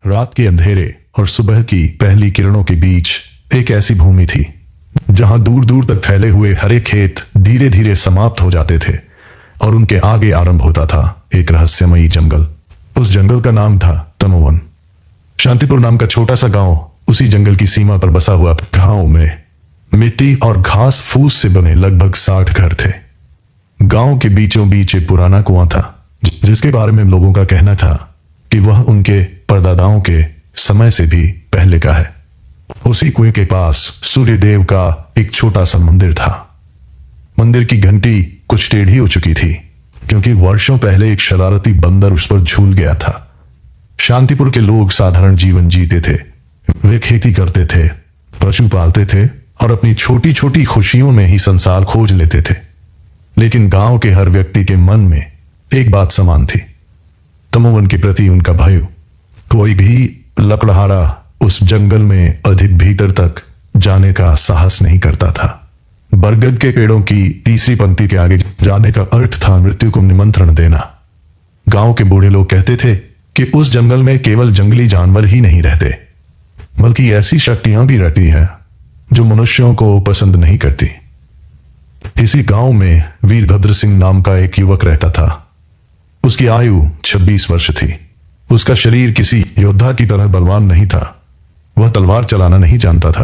रात के अंधेरे और सुबह की पहली किरणों के बीच एक ऐसी भूमि थी जहां दूर दूर तक फैले हुए हरे खेत धीरे धीरे समाप्त हो जाते थे और उनके आगे आरंभ होता था एक रहस्यमयी जंगल। उस जंगल का नाम था तमोवन। शांतिपुर नाम का छोटा सा गांव उसी जंगल की सीमा पर बसा हुआ था। गांव में मिट्टी और घास फूस से बने लगभग 60 घर थे। गांव के बीचों बीच एक पुराना कुआं था जिसके बारे में लोगों का कहना था कि वह उनके परदादाओं के समय से भी पहले का है। उसी कुएं के पास सूर्य देव का एक छोटा सा मंदिर था। मंदिर की घंटी कुछ टेढ़ी हो चुकी थी क्योंकि वर्षों पहले एक शरारती बंदर उस पर झूल गया था। शांतिपुर के लोग साधारण जीवन जीते थे। वे खेती करते थे, पशु पालते थे और अपनी छोटी छोटी खुशियों में ही संसार खोज लेते थे। लेकिन गांव के हर व्यक्ति के मन में एक बात समान थी, तमोवन के प्रति उनका भय। कोई भी लकड़हारा उस जंगल में अधिक भीतर तक जाने का साहस नहीं करता था। बरगद के पेड़ों की तीसरी पंक्ति के आगे जाने का अर्थ था मृत्यु को निमंत्रण देना। गांव के बूढ़े लोग कहते थे कि उस जंगल में केवल जंगली जानवर ही नहीं रहते, बल्कि ऐसी शक्तियां भी रहती हैं जो मनुष्यों को पसंद नहीं करती। इसी गांव में वीरभद्र सिंह नाम का एक युवक रहता था। उसकी आयु 26 वर्ष थी। उसका शरीर किसी योद्धा की तरह बलवान नहीं था। वह तलवार चलाना नहीं जानता था।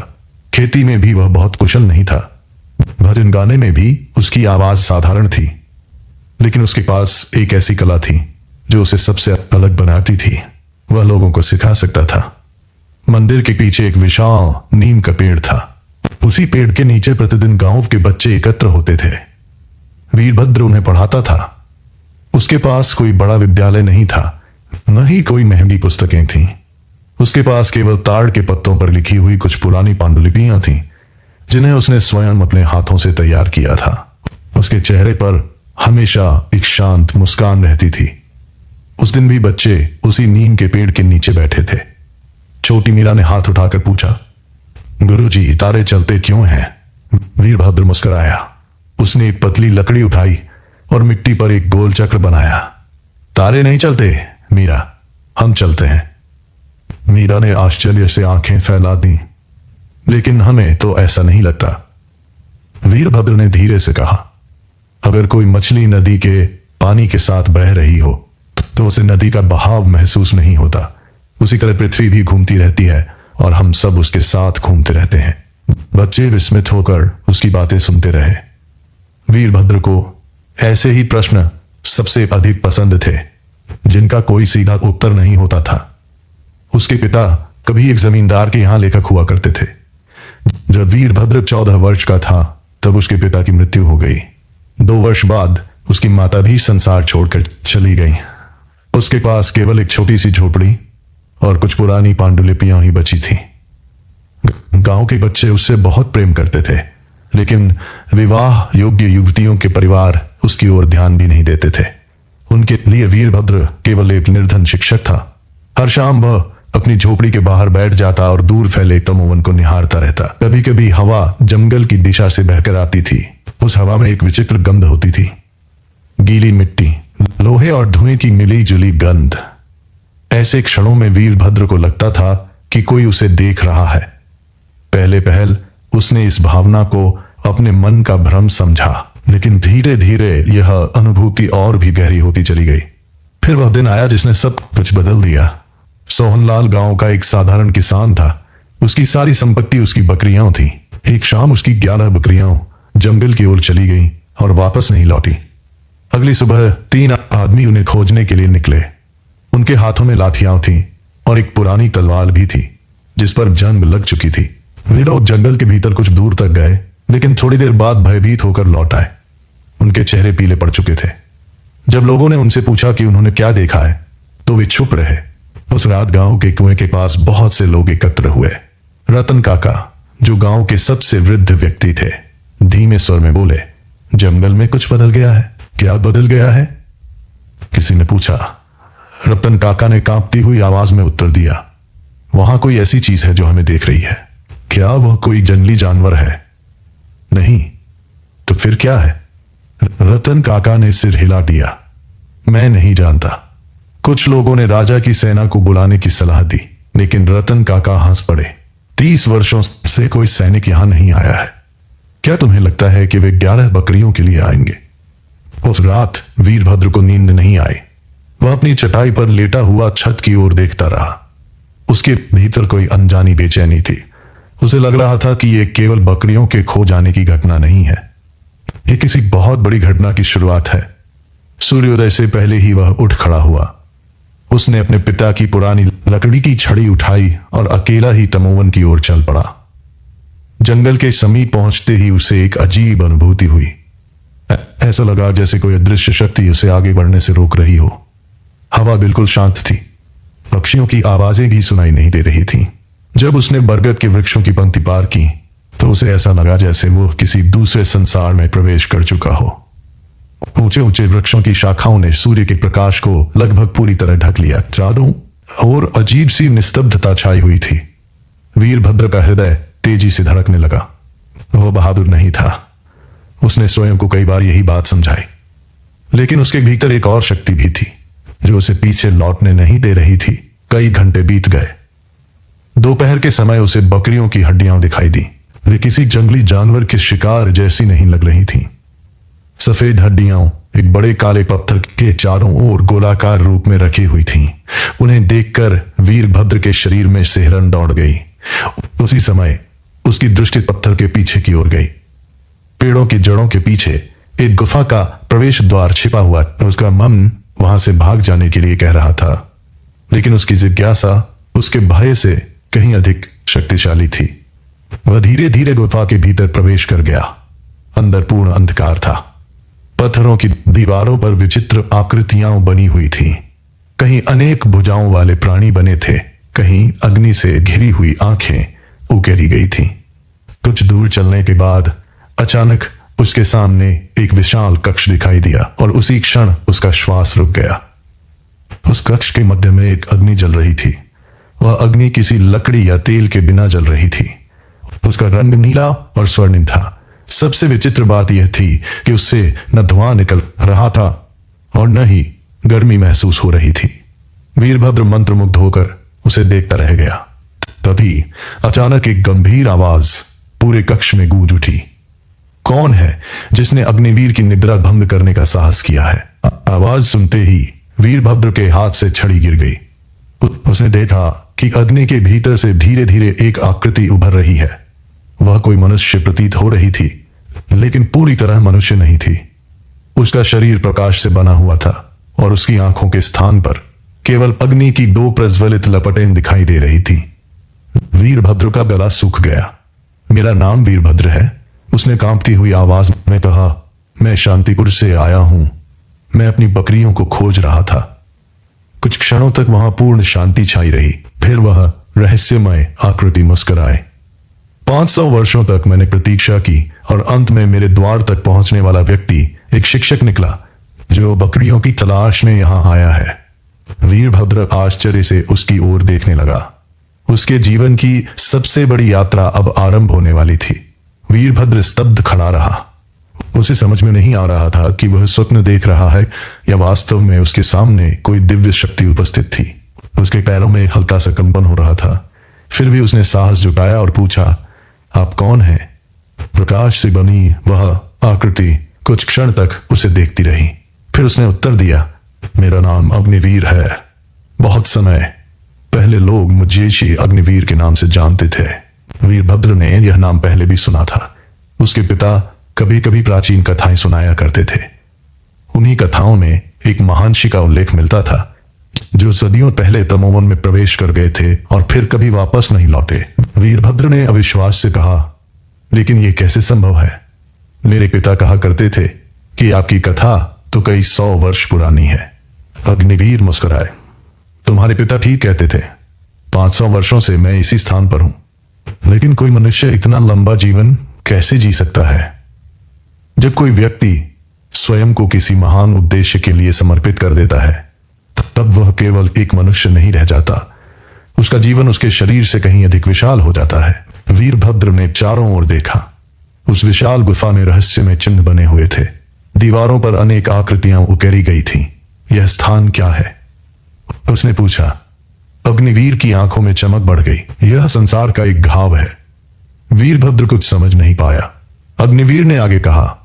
खेती में भी वह बहुत कुशल नहीं था। भजन गाने में भी उसकी आवाज साधारण थी, लेकिन उसके पास एक ऐसी कला थी जो उसे सबसे अलग बनाती थी। वह लोगों को सिखा सकता था। मंदिर के पीछे एक विशाल नीम का पेड़ था। उसी पेड़ के नीचे प्रतिदिन गांव के बच्चे एकत्र होते थे। वीरभद्र उन्हें पढ़ाता था। उसके पास कोई बड़ा विद्यालय नहीं था, न ही कोई महंगी पुस्तकें थीं। उसके पास केवल ताड़ के पत्तों पर लिखी हुई कुछ पुरानी पांडुलिपियां थीं जिन्हें उसने स्वयं अपने हाथों से तैयार किया था। उसके चेहरे पर हमेशा एक शांत मुस्कान रहती थी। उस दिन भी बच्चे उसी नीम के पेड़ के नीचे बैठे थे। छोटी मीरा ने हाथ उठाकर पूछा, गुरुजी, तारे चलते क्यों हैं? वीरभद्र मुस्कुराया। उसने एक पतली लकड़ी उठाई और मिट्टी पर एक गोल चक्र बनाया। तारे नहीं चलते मीरा, हम चलते हैं। मीरा ने आश्चर्य से आंखें फैला दी, लेकिन हमें तो ऐसा नहीं लगता। वीरभद्र ने धीरे से कहा, अगर कोई मछली नदी के पानी के साथ बह रही हो तो उसे नदी का बहाव महसूस नहीं होता। उसी तरह पृथ्वी भी घूमती रहती है और हम सब उसके साथ घूमते रहते हैं। बच्चे विस्मित होकर उसकी बातें सुनते रहे। वीरभद्र को ऐसे ही प्रश्न सबसे अधिक पसंद थे जिनका कोई सीधा उत्तर नहीं होता था। उसके पिता कभी एक जमींदार के यहां लेखक हुआ करते थे। जब वीरभद्र 14 वर्ष का था तब उसके पिता की मृत्यु हो गई। 2 वर्ष बाद उसकी माता भी संसार छोड़कर चली गई। उसके पास केवल एक छोटी सी झोपड़ी और कुछ पुरानी पांडुलिपियां ही बची थी। गांव के बच्चे उससे बहुत प्रेम करते थे, लेकिन विवाह योग्य युवतियों के परिवार उसकी ओर ध्यान भी नहीं देते थे। उनके लिए वीरभद्र केवल एक निर्धन शिक्षक था। हर शाम वह अपनी झोपड़ी के बाहर बैठ जाता और दूर फैले तमोवन को निहारता रहता। कभी कभी हवा जंगल की दिशा से बहकर आती थी। उस हवा में एक विचित्र गंध होती थी, गीली मिट्टी, लोहे और धुएं की मिली जुली गंध। ऐसे क्षणों में वीरभद्र को लगता था कि कोई उसे देख रहा है। पहले पहल उसने इस भावना को अपने मन का भ्रम समझा, लेकिन धीरे धीरे यह अनुभूति और भी गहरी होती चली गई। फिर वह दिन आया जिसने सब कुछ बदल दिया। सोहनलाल गांव का एक साधारण किसान था। उसकी सारी संपत्ति उसकी बकरियां थी। एक शाम उसकी 11 बकरियां जंगल की ओर चली गईं और वापस नहीं लौटी। अगली सुबह 3 आदमी उन्हें खोजने के लिए निकले। उनके हाथों में लाठियां थीं और एक पुरानी तलवार भी थी जिस पर जंग लग चुकी थी। वे लोग जंगल के भीतर कुछ दूर तक गए, लेकिन थोड़ी देर बाद भयभीत होकर लौट आए। उनके चेहरे पीले पड़ चुके थे। जब लोगों ने उनसे पूछा कि उन्होंने क्या देखा है तो वे चुप रहे। उस रात गांव के कुएं के पास बहुत से लोग एकत्र हुए। रतन काका, जो गांव के सबसे वृद्ध व्यक्ति थे, धीमे स्वर में बोले, जंगल में कुछ बदल गया है। क्या बदल गया है? किसी ने पूछा। रतन काका ने कांपती हुई आवाज में उत्तर दिया, वहां कोई ऐसी चीज है जो हमें देख रही है। क्या वह कोई जंगली जानवर है? नहीं। तो फिर क्या है? रतन काका ने सिर हिला दिया, मैं नहीं जानता। कुछ लोगों ने राजा की सेना को बुलाने की सलाह दी। लेकिन रतन काका हंस पड़े। 30 वर्षों से कोई सैनिक यहां नहीं आया है, क्या तुम्हें लगता है कि वे 11 बकरियों के लिए आएंगे? उस रात वीरभद्र को नींद नहीं आई। वह अपनी चटाई पर लेटा हुआ छत की ओर देखता रहा। उसके भीतर कोई अनजानी बेचैनी थी। उसे लग रहा था कि यह केवल बकरियों के खो जाने की घटना नहीं है, यह किसी बहुत बड़ी घटना की शुरुआत है। सूर्योदय से पहले ही वह उठ खड़ा हुआ। उसने अपने पिता की पुरानी लकड़ी की छड़ी उठाई और अकेला ही तमोवन की ओर चल पड़ा। जंगल के समीप पहुंचते ही उसे एक अजीब अनुभूति हुई। ऐसा लगा जैसे कोई अदृश्य शक्ति उसे आगे बढ़ने से रोक रही हो। हवा बिल्कुल शांत थी, पक्षियों की आवाजें भी सुनाई नहीं दे रही थीं। जब उसने बरगद के वृक्षों की पंक्ति पार की तो उसे ऐसा लगा जैसे वो किसी दूसरे संसार में प्रवेश कर चुका हो। ऊंचे ऊंचे वृक्षों की शाखाओं ने सूर्य के प्रकाश को लगभग पूरी तरह ढक लिया। चारों ओर अजीब सी निस्तब्धता छाई हुई थी। वीरभद्र का हृदय तेजी से धड़कने लगा। वह बहादुर नहीं था, उसने स्वयं को कई बार यही बात समझाई, लेकिन उसके भीतर एक और शक्ति भी थी जो उसे पीछे लौटने नहीं दे रही थी। कई घंटे बीत गए। दोपहर के समय उसे बकरियों की हड्डियां दिखाई दी। वे किसी जंगली जानवर के शिकार जैसी नहीं लग रही थीं। सफेद हड्डियां एक बड़े काले पत्थर के चारों ओर गोलाकार रूप में रखी हुई थीं। उन्हें देखकर वीरभद्र के शरीर में सिहरन दौड़ गई। उसी समय उसकी दृष्टि पत्थर के पीछे की ओर गई। पेड़ों की जड़ों के पीछे एक गुफा का प्रवेश द्वार छिपा हुआ। उसका मन वहां से भाग जाने के लिए कह रहा था, लेकिन उसकी जिज्ञासा उसके भय से कहीं अधिक शक्तिशाली थी। वह धीरे धीरे गुफा के भीतर प्रवेश कर गया। अंदर पूर्ण अंधकार था। पत्थरों की दीवारों पर विचित्र आकृतियां बनी हुई थीं। कहीं अनेक भुजाओं वाले प्राणी बने थे, कहीं अग्नि से घिरी हुई आंखें उकेरी गई थीं। कुछ दूर चलने के बाद अचानक उसके सामने एक विशाल कक्ष दिखाई दिया और उसी क्षण उसका श्वास रुक गया। उस कक्ष के मध्य में एक अग्नि जल रही थी। वह अग्नि किसी लकड़ी या तेल के बिना जल रही थी। उसका रंग नीला और स्वर्णिम था। सबसे विचित्र बात यह थी कि उससे न धुआं निकल रहा था और न ही गर्मी महसूस हो रही थी। वीरभद्र मंत्रमुग्ध होकर उसे देखता रह गया। तभी अचानक एक गंभीर आवाज पूरे कक्ष में गूंज उठी। कौन है जिसने अग्निवीर की निद्रा भंग करने का साहस किया है? आवाज सुनते ही वीरभद्र के हाथ से छड़ी गिर गई। उसने देखा कि अग्नि के भीतर से धीरे धीरे एक आकृति उभर रही है। वह कोई मनुष्य प्रतीत हो रही थी, लेकिन पूरी तरह मनुष्य नहीं थी। उसका शरीर प्रकाश से बना हुआ था और उसकी आंखों के स्थान पर केवल अग्नि की 2 प्रज्वलित लपटें दिखाई दे रही थी। वीरभद्र का गला सूख गया। मेरा नाम वीरभद्र है, उसने कांपती हुई आवाज में कहा। मैं शांतिपुर से आया हूं। मैं अपनी बकरियों को खोज रहा था। कुछ क्षणों तक वहां पूर्ण शांति छाई रही। फिर वह रहस्यमय आकृति मुस्कुराए। 500 वर्षों तक मैंने प्रतीक्षा की और अंत में मेरे द्वार तक पहुंचने वाला व्यक्ति एक शिक्षक निकला जो बकरियों की तलाश में यहां आया है। वीरभद्र आश्चर्य से उसकी ओर देखने लगा। उसके जीवन की सबसे बड़ी यात्रा अब आरंभ होने वाली थी। वीरभद्र स्तब्ध खड़ा रहा। उसे समझ में नहीं आ रहा था कि वह स्वप्न देख रहा है या वास्तव में उसके सामने कोई दिव्य शक्ति उपस्थित थी। उसके पैरों में हल्का सा कंपन हो रहा था। फिर भी उसने साहस जुटाया और पूछा, आप कौन हैं? प्रकाश से बनी वह आकृति कुछ क्षण तक उसे देखती रही। फिर उसने उत्तर दिया, मेरा नाम अग्निवीर है। बहुत समय पहले लोग मुझे ही अग्निवीर के नाम से जानते थे। वीरभद्र ने यह नाम पहले भी सुना था। उसके पिता कभी कभी प्राचीन कथाएं सुनाया करते थे। उन्हीं कथाओं में एक महर्षि का उल्लेख मिलता था जो सदियों पहले तमोवन में प्रवेश कर गए थे और फिर कभी वापस नहीं लौटे। वीरभद्र ने अविश्वास से कहा, लेकिन यह कैसे संभव है? मेरे पिता कहा करते थे कि आपकी कथा तो कई 100 वर्ष पुरानी है। अग्निवीर मुस्कुराए। तुम्हारे पिता ठीक कहते थे। 500 वर्षों से मैं इसी स्थान पर हूं, लेकिन कोई मनुष्य इतना लंबा जीवन कैसे जी सकता है? जब कोई व्यक्ति स्वयं को किसी महान उद्देश्य के लिए समर्पित कर देता है, तब वह केवल एक मनुष्य नहीं रह जाता। उसका जीवन उसके शरीर से कहीं अधिक विशाल हो जाता है। वीरभद्र ने चारों ओर देखा। उस विशाल गुफा में रहस्य में चिन्ह बने हुए थे। दीवारों पर अनेक आकृतियां उकेरी गई थीं। यह स्थान क्या है? उसने पूछा। अग्निवीर की आंखों में चमक बढ़ गई। यह संसार का एक घाव है। वीरभद्र कुछ समझ नहीं पाया। अग्निवीर ने आगे कहा,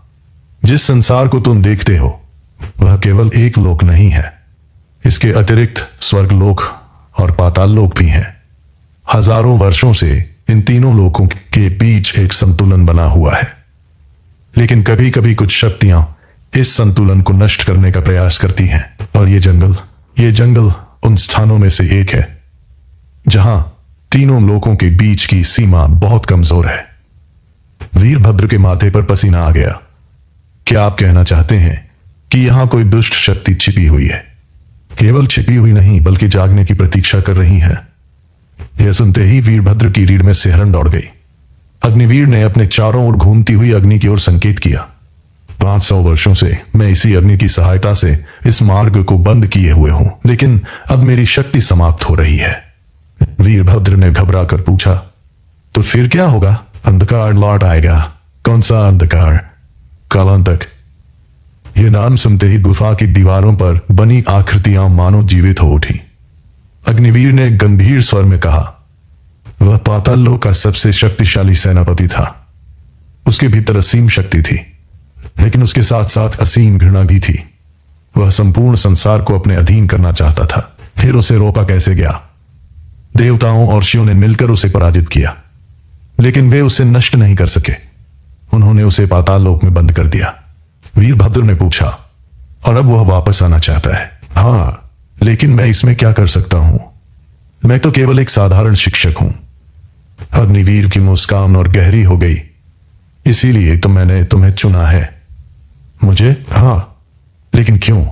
जिस संसार को तुम देखते हो वह केवल एक लोक नहीं है। इसके अतिरिक्त स्वर्गलोक और पाताल लोक भी हैं। हजारों वर्षों से इन तीनों लोकों के बीच एक संतुलन बना हुआ है, लेकिन कभी कभी कुछ शक्तियां इस संतुलन को नष्ट करने का प्रयास करती हैं। और ये जंगल उन स्थानों में से एक है जहां तीनों लोकों के बीच की सीमा बहुत कमजोर है। वीरभद्र के माथे पर पसीना आ गया। क्या आप कहना चाहते हैं कि यहां कोई दुष्ट शक्ति छिपी हुई है? केवल छिपी हुई नहीं, बल्कि जागने की प्रतीक्षा कर रही है। यह सुनते ही वीरभद्र की रीढ़ में सिहरन दौड़ गई। अग्निवीर ने अपने चारों ओर घूमती हुई अग्नि की ओर संकेत किया। 500 वर्षों से मैं इसी अग्नि की सहायता से इस मार्ग को बंद किए हुए हूं, लेकिन अब मेरी शक्ति समाप्त हो रही है। वीरभद्र ने घबरा कर पूछा, तो फिर क्या होगा? अंधकार लौट आएगा। कौन सा अंधकार? कालांतक। यह नाम सुनते ही गुफा की दीवारों पर बनी आकृतियां मानो जीवित हो उठी। अग्निवीर ने गंभीर स्वर में कहा, वह पाताल लोक का सबसे शक्तिशाली सेनापति था। उसके भीतर असीम शक्ति थी, लेकिन उसके साथ साथ असीम घृणा भी थी। वह संपूर्ण संसार को अपने अधीन करना चाहता था। फिर उसे रोका कैसे गया? देवताओं और ऋषियों ने मिलकर उसे पराजित किया, लेकिन वे उसे नष्ट नहीं कर सके। उन्होंने उसे पाताल लोक में बंद कर दिया। वीरभद्र ने पूछा, और अब वह वापस आना चाहता है? हाँ, लेकिन मैं इसमें क्या कर सकता हूं? मैं तो केवल एक साधारण शिक्षक हूं। अग्निवीर की मुस्कान और गहरी हो गई। इसीलिए तो मैंने तुम्हें चुना है। मुझे? हाँ, लेकिन क्यों?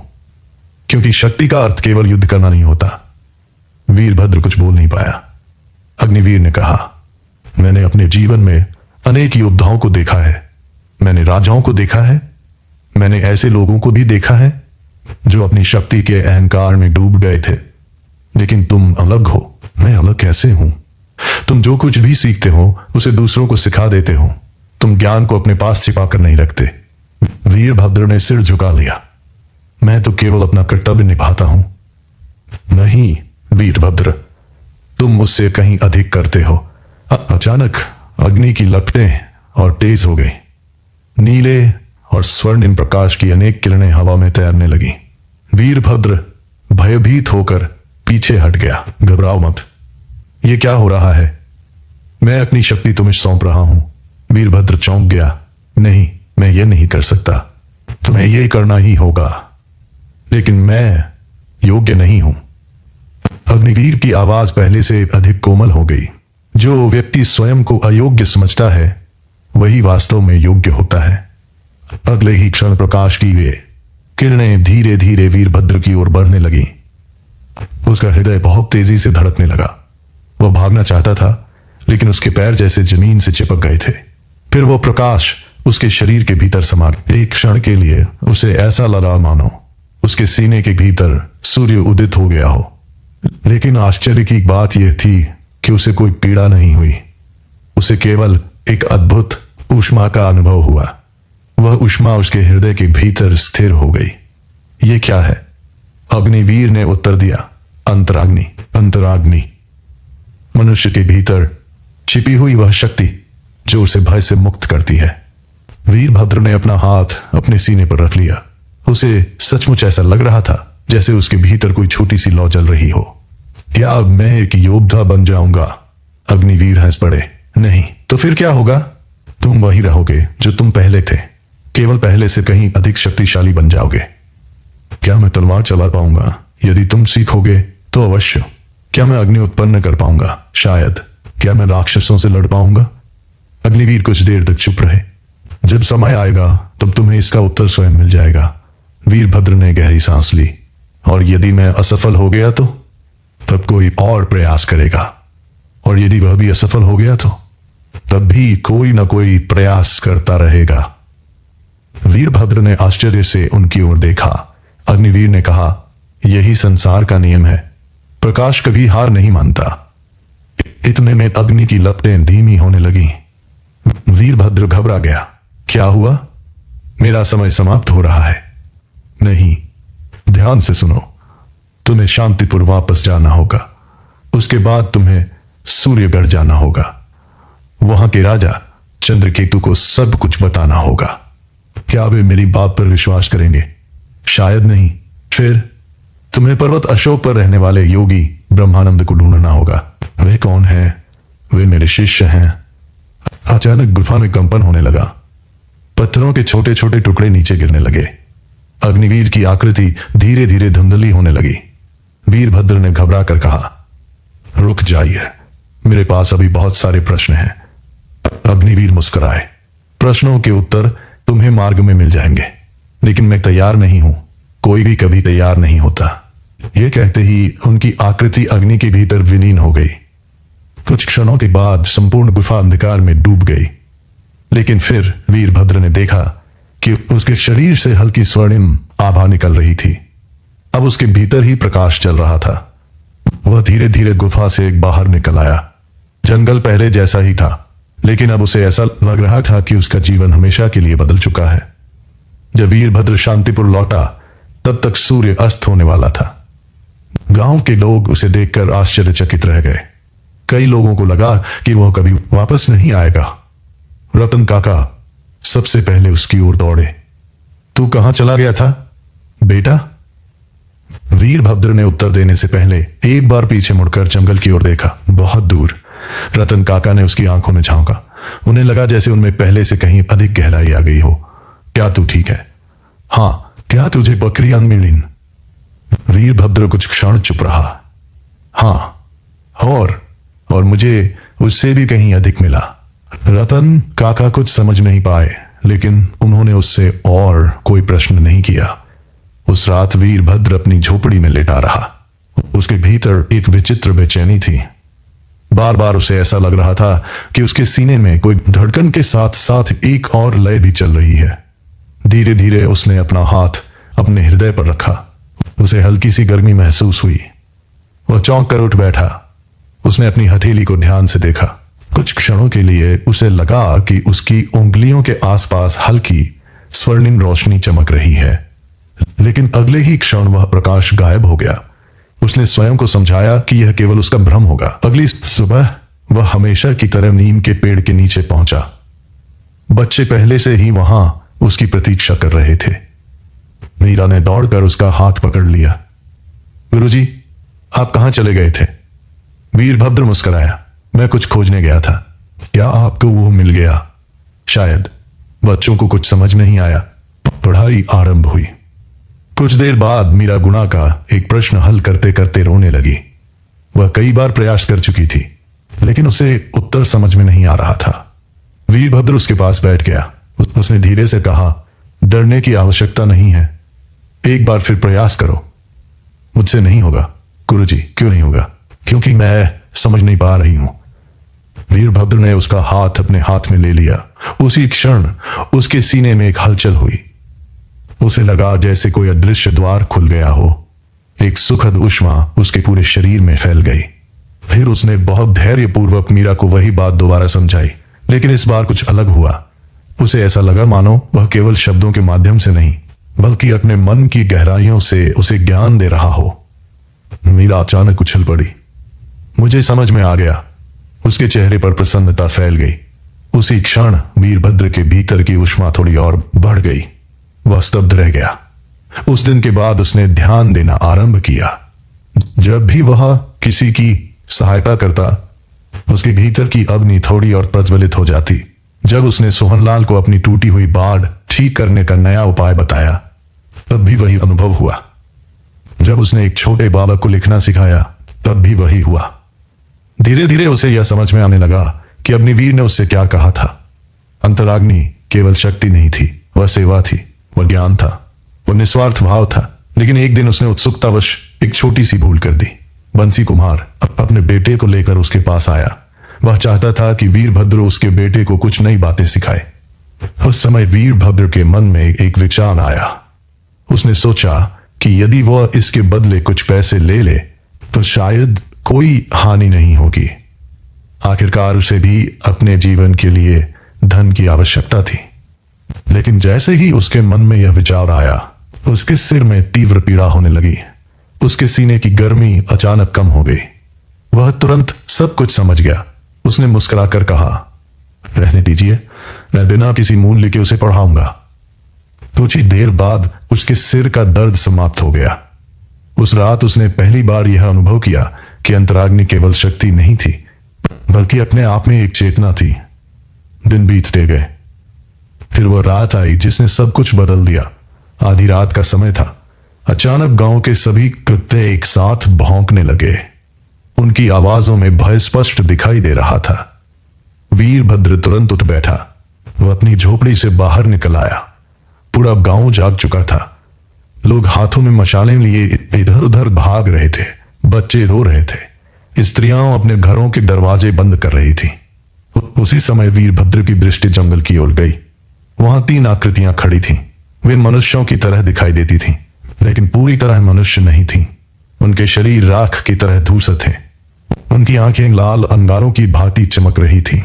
क्योंकि शक्ति का अर्थ केवल युद्ध करना नहीं होता। वीरभद्र कुछ बोल नहीं पाया। अग्निवीर ने कहा, मैंने अपने जीवन में अनेक योद्धाओं को देखा है। मैंने राजाओं को देखा है। मैंने ऐसे लोगों को भी देखा है जो अपनी शक्ति के अहंकार में डूब गए थे। लेकिन तुम अलग हो। मैं अलग कैसे हूं? तुम जो कुछ भी सीखते हो उसे दूसरों को सिखा देते हो। तुम ज्ञान को अपने पास छिपा कर नहीं रखते। वीरभद्र ने सिर झुका लिया। मैं तो केवल अपना कर्तव्य निभाता हूं। नहीं वीरभद्र, तुम मुझसे कहीं अधिक करते हो। अचानक अग्नि की लपटें और तेज हो गई। नीले और स्वर्णिम प्रकाश की अनेक किरणें हवा में तैरने लगी। वीरभद्र भयभीत होकर पीछे हट गया। घबराओ मत, ये क्या हो रहा है? मैं अपनी शक्ति तुम्हें सौंप रहा हूं। वीरभद्र चौंक गया। नहीं, मैं ये नहीं कर सकता। तुम्हें ये करना ही होगा, लेकिन मैं योग्य नहीं हूं। अग्निवीर की आवाज पहले से अधिक कोमल हो गई। जो व्यक्ति स्वयं को अयोग्य समझता है वही वास्तव में योग्य होता है। अगले ही क्षण प्रकाश की वे किरणें धीरे धीरे वीरभद्र की ओर बढ़ने लगी। उसका हृदय बहुत तेजी से धड़कने लगा। वह भागना चाहता था, लेकिन उसके पैर जैसे जमीन से चिपक गए थे। फिर वो प्रकाश उसके शरीर के भीतर समा गया। एक क्षण के लिए उसे ऐसा लगा मानो उसके सीने के भीतर सूर्य उदित हो गया हो। लेकिन आश्चर्य की बात यह थी कि उसे कोई पीड़ा नहीं हुई। उसे केवल एक अद्भुत ऊष्मा का अनुभव हुआ। वह ऊष्मा उसके हृदय के भीतर स्थिर हो गई। यह क्या है? अग्निवीर ने उत्तर दिया, अंतराग्नि। अंतराग्नि, मनुष्य के भीतर छिपी हुई वह शक्ति जो उसे भय से मुक्त करती है। वीरभद्र ने अपना हाथ अपने सीने पर रख लिया। उसे सचमुच ऐसा लग रहा था जैसे उसके भीतर कोई छोटी सी लौ जल रही हो। क्या अब मैं एक योद्धा बन जाऊंगा? अग्निवीर हंस पड़े। नहीं, तो फिर क्या होगा? तुम वही रहोगे जो तुम पहले थे, केवल पहले से कहीं अधिक शक्तिशाली बन जाओगे। क्या मैं तलवार चला पाऊंगा? यदि तुम सीखोगे तो अवश्य। क्या मैं अग्नि उत्पन्न कर पाऊंगा? शायद। क्या मैं राक्षसों से लड़ पाऊंगा? अग्निवीर कुछ देर तक चुप रहे। जब समय आएगा तब तुम्हें इसका उत्तर स्वयं मिल जाएगा। वीरभद्र ने गहरी सांस ली। और यदि मैं असफल हो गया तो? तब कोई और प्रयास करेगा। और यदि वह भी असफल हो गया तो? तब भी कोई ना कोई प्रयास करता रहेगा। वीरभद्र ने आश्चर्य से उनकी ओर देखा। अग्निवीर ने कहा, यही संसार का नियम है। प्रकाश कभी हार नहीं मानता। इतने में अग्नि की लपटें धीमी होने लगी। वीरभद्र घबरा गया। क्या हुआ? मेरा समय समाप्त हो रहा है। नहीं, ध्यान से सुनो। तुम्हें शांतिपूर्वक वापस जाना होगा। उसके बाद तुम्हें सूर्यगढ़ जाना होगा। वहां के राजा चंद्रकेतु को सब कुछ बताना होगा। क्या वे मेरी बात पर विश्वास करेंगे? शायद नहीं। फिर तुम्हें पर्वत अशोक पर रहने वाले योगी ब्रह्मानंद को ढूंढना होगा। वे कौन हैं? वे मेरे शिष्य हैं। अचानक गुफा में कंपन होने लगा। पत्थरों के छोटे छोटे टुकड़े नीचे गिरने लगे। अग्निवीर की आकृति धीरे धीरे धुंधली होने लगी। वीरभद्र ने घबरा कर कहा, रुक जाइए, मेरे पास अभी बहुत सारे प्रश्न हैं। अग्निवीर मुस्कुराए, प्रश्नों के उत्तर तुम्हें मार्ग में मिल जाएंगे, लेकिन मैं तैयार नहीं हूं। कोई भी कभी तैयार नहीं होता। यह कहते ही उनकी आकृति अग्नि के भीतर विलीन हो गई। कुछ क्षणों के बाद संपूर्ण गुफा अंधकार में डूब गई। लेकिन फिर वीरभद्र ने देखा कि उसके शरीर से हल्की स्वर्णिम आभा निकल रही थी। अब उसके भीतर ही प्रकाश चल रहा था। वह धीरे धीरे गुफा से बाहर निकल आया। जंगल पहले जैसा ही था, लेकिन अब उसे ऐसा लग रहा था कि उसका जीवन हमेशा के लिए बदल चुका है। जब वीरभद्र शांतिपुर लौटा, तब तक सूर्य अस्त होने वाला था। गांव के लोग उसे देखकर आश्चर्यचकित रह गए। कई लोगों को लगा कि वह कभी वापस नहीं आएगा। रतन काका सबसे पहले उसकी ओर दौड़े। तू कहां चला गया था बेटा? वीरभद्र ने उत्तर देने से पहले एक बार पीछे मुड़कर जंगल की ओर देखा। बहुत दूर रतन काका ने उसकी आंखों में झांका। उन्हें लगा जैसे उनमें पहले से कहीं अधिक गहराई आ गई हो। क्या तू ठीक है? हाँ। क्या तुझे बकरियां मिली? वीरभद्र कुछ क्षण चुप रहा। हाँ, और मुझे उससे भी कहीं अधिक मिला। रतन काका कुछ समझ नहीं पाए, लेकिन उन्होंने उससे और कोई प्रश्न नहीं किया। उस रात वीरभद्र अपनी झोपड़ी में लेटा रहा। उसके भीतर एक विचित्र बेचैनी थी। बार बार उसे ऐसा लग रहा था कि उसके सीने में कोई धड़कन के साथ साथ एक और लय भी चल रही है। धीरे धीरे उसने अपना हाथ अपने हृदय पर रखा। उसे हल्की सी गर्मी महसूस हुई। वह चौंक कर उठ बैठा। उसने अपनी हथेली को ध्यान से देखा। कुछ क्षणों के लिए उसे लगा कि उसकी उंगलियों के आसपास हल्की स्वर्णिम रोशनी चमक रही है, लेकिन अगले ही क्षण वह प्रकाश गायब हो गया। उसने स्वयं को समझाया कि यह केवल उसका भ्रम होगा। अगली सुबह वह हमेशा की तरह नीम के पेड़ के नीचे पहुंचा। बच्चे पहले से ही वहां उसकी प्रतीक्षा कर रहे थे। मीरा ने दौड़कर उसका हाथ पकड़ लिया। गुरुजी, आप कहां चले गए थे? वीरभद्र मुस्कुराया। मैं कुछ खोजने गया था। क्या आपको वो मिल गया? शायद। बच्चों को कुछ समझ नहीं आया। पढ़ाई आरंभ हुई। कुछ देर बाद मीरा गुणा का एक प्रश्न हल करते करते रोने लगी। वह कई बार प्रयास कर चुकी थी, लेकिन उसे उत्तर समझ में नहीं आ रहा था। वीरभद्र उसके पास बैठ गया। उसने धीरे से कहा, डरने की आवश्यकता नहीं है, एक बार फिर प्रयास करो। मुझसे नहीं होगा। गुरुजी, क्यों नहीं होगा? क्योंकि मैं समझ नहीं पा रही हूं। वीरभद्र ने उसका हाथ अपने हाथ में ले लिया। उसी क्षण उसके सीने में एक हलचल हुई। उसे लगा जैसे कोई अदृश्य द्वार खुल गया हो। एक सुखद ऊष्मा उसके पूरे शरीर में फैल गई। फिर उसने बहुत धैर्यपूर्वक मीरा को वही बात दोबारा समझाई, लेकिन इस बार कुछ अलग हुआ। उसे ऐसा लगा मानो वह केवल शब्दों के माध्यम से नहीं, बल्कि अपने मन की गहराइयों से उसे ज्ञान दे रहा हो। मीरा अचानक उछल पड़ी। मुझे समझ में आ गया। उसके चेहरे पर प्रसन्नता फैल गई। उसी क्षण वीरभद्र के भीतर की ऊष्मा थोड़ी और बढ़ गई। वह स्तब्ध रह गया। उस दिन के बाद उसने ध्यान देना आरंभ किया। जब भी वह किसी की सहायता करता, उसके भीतर की अग्नि थोड़ी और प्रज्वलित हो जाती। जब उसने सोहनलाल को अपनी टूटी हुई बाड़ ठीक करने का नया उपाय बताया, तब भी वही अनुभव हुआ। जब उसने एक छोटे बालक को लिखना सिखाया, तब भी वही हुआ। धीरे धीरे उसे यह समझ में आने लगा कि अग्निवीर ने उससे क्या कहा था। अंतराग्नि केवल शक्ति नहीं थी, वह सेवा थी, वह ज्ञान था, वह निस्वार्थ भाव था। लेकिन एक दिन उसने उत्सुकतावश एक छोटी सी भूल कर दी। बंसी कुम्हार अपने बेटे को लेकर उसके पास आया। वह चाहता था कि वीरभद्र उसके बेटे को कुछ नई बातें सिखाए। उस समय वीरभद्र के मन में एक विचार आया। उसने सोचा कि यदि वह इसके बदले कुछ पैसे ले ले तो शायद कोई हानि नहीं होगी। आखिरकार उसे भी अपने जीवन के लिए धन की आवश्यकता थी। लेकिन जैसे ही उसके मन में यह विचार आया, उसके सिर में तीव्र पीड़ा होने लगी। उसके सीने की गर्मी अचानक कम हो गई। वह तुरंत सब कुछ समझ गया। उसने मुस्कुराकर कहा, रहने दीजिए, मैं बिना किसी मूल्य के उसे पढ़ाऊंगा। कुछ ही देर बाद उसके सिर का दर्द समाप्त हो गया। उस रात उसने पहली बार यह अनुभव किया कि अंतराग्नि केवल शक्ति नहीं थी, बल्कि अपने आप में एक चेतना थी। दिन बीतते गए। फिर वह रात आई जिसने सब कुछ बदल दिया। आधी रात का समय था। अचानक गांव के सभी कुत्ते एक साथ भौंकने लगे। उनकी आवाजों में भय स्पष्ट दिखाई दे रहा था। वीरभद्र तुरंत उठ बैठा। वह अपनी झोपड़ी से बाहर निकल आया। पूरा गांव जाग चुका था। लोग हाथों में मशालें लिए इधर उधर भाग रहे थे। बच्चे रो रहे थे। स्त्रियां अपने घरों के दरवाजे बंद कर रही थी। उसी समय वीरभद्र की दृष्टि जंगल की ओर गई। वहां 3 आकृतियां खड़ी थीं। वे मनुष्यों की तरह दिखाई देती थीं, लेकिन पूरी तरह मनुष्य नहीं थीं। उनके शरीर राख की तरह धूसर थे। उनकी आंखें लाल अंगारों की भांति चमक रही थीं।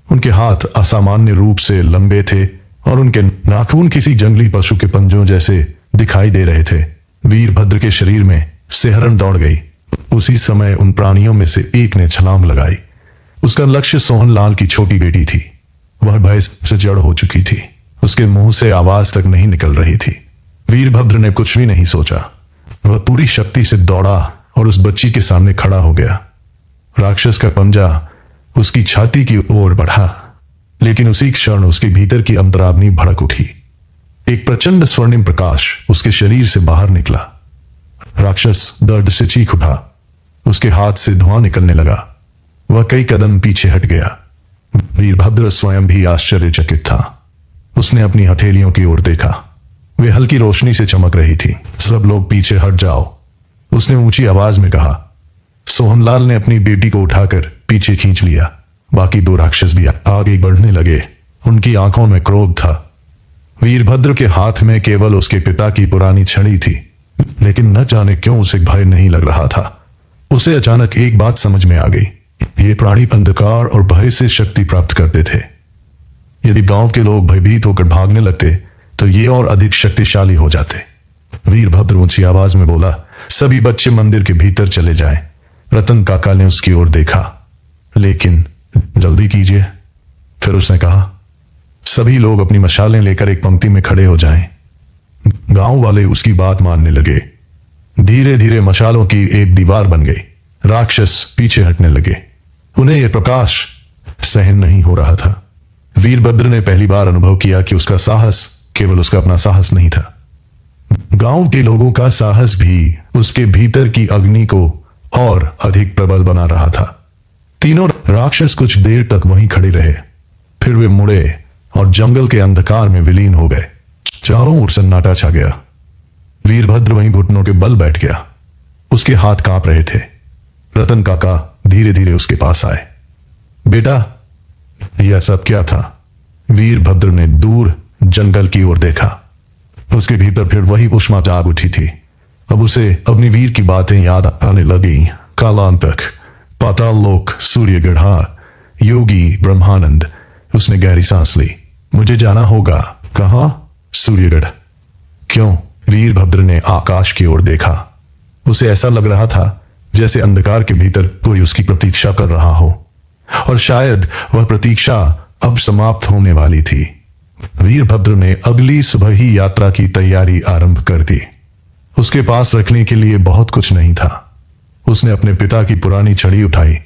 उनके हाथ असामान्य रूप से लंबे थे और उनके नाखून किसी जंगली पशु के पंजों जैसे दिखाई दे रहे थे। वीरभद्र के शरीर में सिहरन दौड़ गई। उसी समय उन प्राणियों में से एक ने छलांग लगाई। उसका लक्ष्य सोहनलाल की छोटी बेटी थी। वह भय से जड़ हो चुकी थी। उसके मुंह से आवाज तक नहीं निकल रही थी। वीरभद्र ने कुछ भी नहीं सोचा। वह पूरी शक्ति से दौड़ा और उस बच्ची के सामने खड़ा हो गया। राक्षस का पंजा उसकी छाती की ओर बढ़ा, लेकिन उसी क्षण उसके भीतर की अंतराग्नि भड़क उठी। एक प्रचंड स्वर्णिम प्रकाश उसके शरीर से बाहर निकला। राक्षस दर्द से चीख उठा। उसके हाथ से धुआं निकलने लगा। वह कई कदम पीछे हट गया। वीरभद्र स्वयं भी आश्चर्यचकित था। उसने अपनी हथेलियों की ओर देखा। वे हल्की रोशनी से चमक रही थी। सब लोग पीछे हट जाओ, उसने ऊंची आवाज में कहा। सोहनलाल ने अपनी बेटी को उठाकर पीछे खींच लिया। बाकी 2 राक्षस भी आगे बढ़ने लगे। उनकी आंखों में क्रोध था। वीरभद्र के हाथ में केवल उसके पिता की पुरानी छड़ी थी, लेकिन न जाने क्यों उसे भय नहीं लग रहा था। उसे अचानक एक बात समझ में आ गई। ये प्राणी अंधकार और भय से शक्ति प्राप्त करते थे। यदि गांव के लोग भयभीत होकर भागने लगते तो ये और अधिक शक्तिशाली हो जाते। वीरभद्र ऊंची आवाज में बोला, सभी बच्चे मंदिर के भीतर चले जाएं। रतन काका ने उसकी ओर देखा, लेकिन जल्दी कीजिए। फिर उसने कहा, सभी लोग अपनी मशालें लेकर एक पंक्ति में खड़े हो जाएं। गांव वाले उसकी बात मानने लगे। धीरे धीरे मशालों की एक दीवार बन गई। राक्षस पीछे हटने लगे। उन्हें यह प्रकाश सहन नहीं हो रहा था। वीरभद्र ने पहली बार अनुभव किया कि उसका साहस केवल उसका अपना साहस नहीं था। गांव के लोगों का साहस भी उसके भीतर की अग्नि को और अधिक प्रबल बना रहा था। तीनों राक्षस कुछ देर तक वहीं खड़े रहे। फिर वे मुड़े और जंगल के अंधकार में विलीन हो गए। चारों ओर सन्नाटा छा गया। वीरभद्र वहीं घुटनों के बल बैठ गया। उसके हाथ कांप रहे थे। रतन काका धीरे धीरे उसके पास आए। बेटा, यह सब क्या था? वीरभद्र ने दूर जंगल की ओर देखा। उसके भीतर फिर वही उष्मा जाग उठी थी। अब उसे अपनी वीर की बातें याद आने लगी। कालांतक, पाताल लोक, सूर्यगढ़ा, योगी ब्रह्मानंद। उसने गहरी सांस ली। मुझे जाना होगा। कहां? सूर्यगढ़। क्यों? वीरभद्र ने आकाश की ओर देखा। उसे ऐसा लग रहा था जैसे अंधकार के भीतर कोई उसकी प्रतीक्षा कर रहा हो, और शायद वह प्रतीक्षा अब समाप्त होने वाली थी। वीरभद्र ने अगली सुबह ही यात्रा की तैयारी आरंभ कर दी। उसके पास रखने के लिए बहुत कुछ नहीं था। उसने अपने पिता की पुरानी छड़ी उठाई,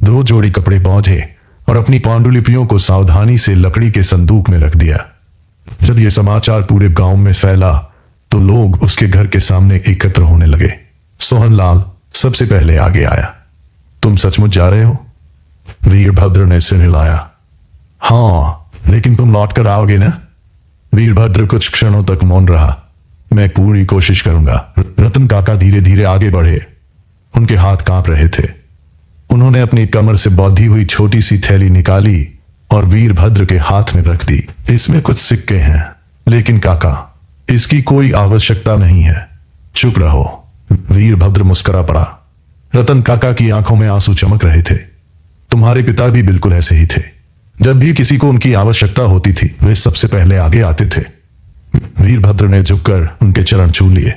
2 जोड़ी कपड़े बांधे और अपनी पांडुलिपियों को सावधानी से लकड़ी के संदूक में रख दिया। जब यह समाचार पूरे गांव में फैला तो लोग उसके घर के सामने एकत्र होने लगे। सोहनलाल सबसे पहले आगे आया। तुम सचमुच जा रहे हो? वीरभद्र ने सिर हिलाया। हाँ, लेकिन तुम लौट कर आओगे ना? वीरभद्र कुछ क्षणों तक मौन रहा। मैं पूरी कोशिश करूंगा। रतन काका धीरे धीरे आगे बढ़े। उनके हाथ कांप रहे थे। उन्होंने अपनी कमर से बौधी हुई छोटी सी थैली निकाली और वीरभद्र के हाथ में रख दी। इसमें कुछ सिक्के हैं, लेकिन काका, इसकी कोई आवश्यकता नहीं है। चुप रहो। वीरभद्र मुस्कुरा पड़ा। रतन काका की आंखों में आंसू चमक रहे थे। तुम्हारे पिता भी बिल्कुल ऐसे ही थे। जब भी किसी को उनकी आवश्यकता होती थी, वे सबसे पहले आगे आते थे। वीरभद्र ने झुककर उनके चरण छू लिए।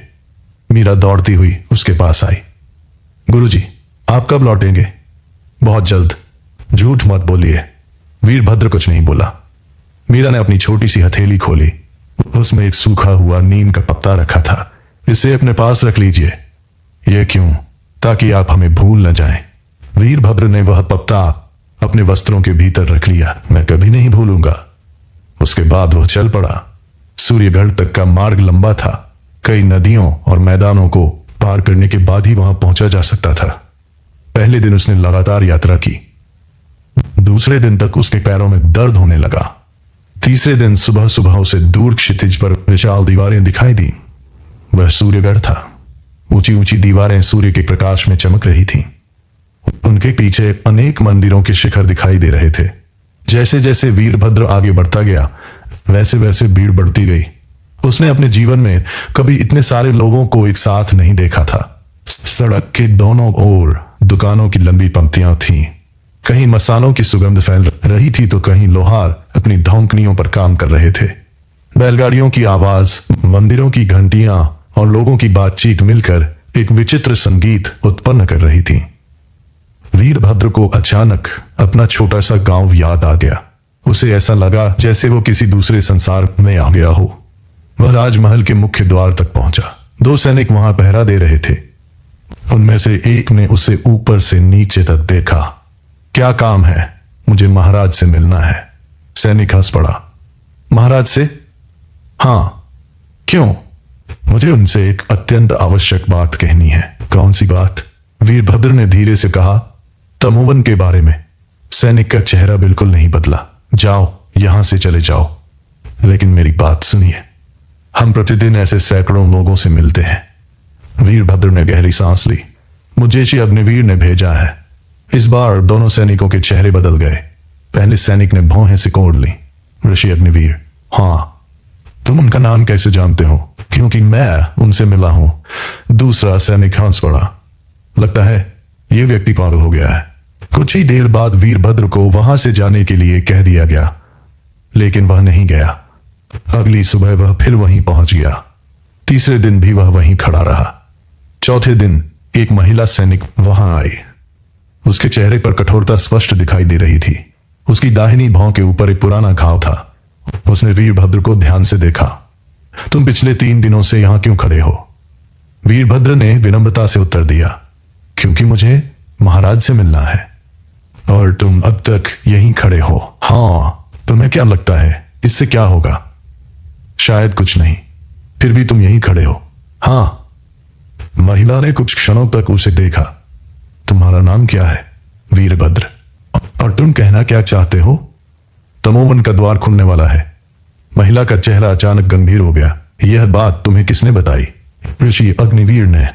मीरा दौड़ती हुई उसके पास आई। गुरुजी, आप कब लौटेंगे? बहुत जल्द। झूठ मत बोलिए। वीरभद्र कुछ नहीं बोला। मीरा ने अपनी छोटी सी हथेली खोली। उसमें एक सूखा हुआ नीम का पत्ता रखा था। इसे अपने पास रख लीजिए। यह क्यों? ताकि आप हमें भूल न जाएं। वीरभद्र ने वह पत्ता अपने वस्त्रों के भीतर रख लिया। मैं कभी नहीं भूलूंगा। उसके बाद वह चल पड़ा। सूर्यगढ़ तक का मार्ग लंबा था। कई नदियों और मैदानों को पार करने के बाद ही वहां पहुंचा जा सकता था। पहले दिन उसने लगातार यात्रा की। दूसरे दिन तक उसके पैरों में दर्द होने लगा। तीसरे दिन सुबह सुबह उसे दूर क्षितिज पर विशाल दीवारें दिखाई दी। वह सूर्यगढ़ था। ऊंची ऊंची दीवारें सूर्य के प्रकाश में चमक रही थीं। उनके पीछे अनेक मंदिरों के शिखर दिखाई दे रहे थे। जैसे जैसे वीरभद्र आगे बढ़ता गया, वैसे वैसे भीड़ बढ़ती गई। उसने अपने जीवन में कभी इतने सारे लोगों को एक साथ नहीं देखा था। सड़क के दोनों ओर दुकानों की लंबी पंक्तियां थीं। कहीं मसालों की सुगंध फैल रही थी तो कहीं लोहार अपनी धौंकनियों पर काम कर रहे थे। बैलगाड़ियों की आवाज, मंदिरों की घंटियां और लोगों की बातचीत मिलकर एक विचित्र संगीत उत्पन्न कर रही थी। वीरभद्र को अचानक अपना छोटा सा गांव याद आ गया। उसे ऐसा लगा जैसे वो किसी दूसरे संसार में आ गया हो। वह राजमहल के मुख्य द्वार तक पहुंचा। 2 सैनिक वहां पहरा दे रहे थे। उनमें से एक ने उसे ऊपर से नीचे तक देखा। क्या काम है? मुझे महाराज से मिलना है। सैनिक हंस पड़ा। महाराज से? हां। क्यों? मुझे उनसे एक अत्यंत आवश्यक बात कहनी है। कौन सी बात? वीरभद्र ने धीरे से कहा। तमोवन के बारे में। सैनिक का चेहरा बिल्कुल नहीं बदला। जाओ, यहां से चले जाओ। लेकिन मेरी बात सुनिए। हम प्रतिदिन ऐसे सैकड़ों लोगों से मिलते हैं। वीरभद्र ने गहरी सांस ली। मुझे श्री अग्निवीर ने भेजा है। इस बार दोनों सैनिकों के चेहरे बदल गए। पहले सैनिक ने भौहें सिकोड़ ली। ऋषि अग्निवीर? हां। तुम उनका नाम कैसे जानते हो? क्योंकि मैं उनसे मिला हूं। दूसरा सैनिक हंस पड़ा। लगता है यह व्यक्ति पागल हो गया है। कुछ ही देर बाद वीरभद्र को वहां से जाने के लिए कह दिया गया, लेकिन वह नहीं गया। अगली सुबह वह फिर वहीं पहुंच गया। तीसरे दिन भी वह वहीं खड़ा रहा। चौथे दिन एक महिला सैनिक वहां आई। उसके चेहरे पर कठोरता स्पष्ट दिखाई दे रही थी। उसकी दाहिनी भौं के ऊपर एक पुराना घाव था। उसने वीरभद्र को ध्यान से देखा। तुम पिछले 3 दिनों से यहां क्यों खड़े हो? वीरभद्र ने विनम्रता से उत्तर दिया, क्योंकि मुझे महाराज से मिलना है। और तुम अब तक यहीं खड़े हो? हां। तुम्हें क्या लगता है इससे क्या होगा? शायद कुछ नहीं। फिर भी तुम यहीं खड़े हो? हां। महिला ने कुछ क्षणों तक उसे देखा। तुम्हारा नाम क्या है? वीरभद्र। और तुम कहना क्या चाहते हो? तमोवन का द्वार खुलने वाला है। महिला का चेहरा अचानक गंभीर हो गया। यह बात तुम्हें किसने बताई? ऋषि अग्निवीर ने।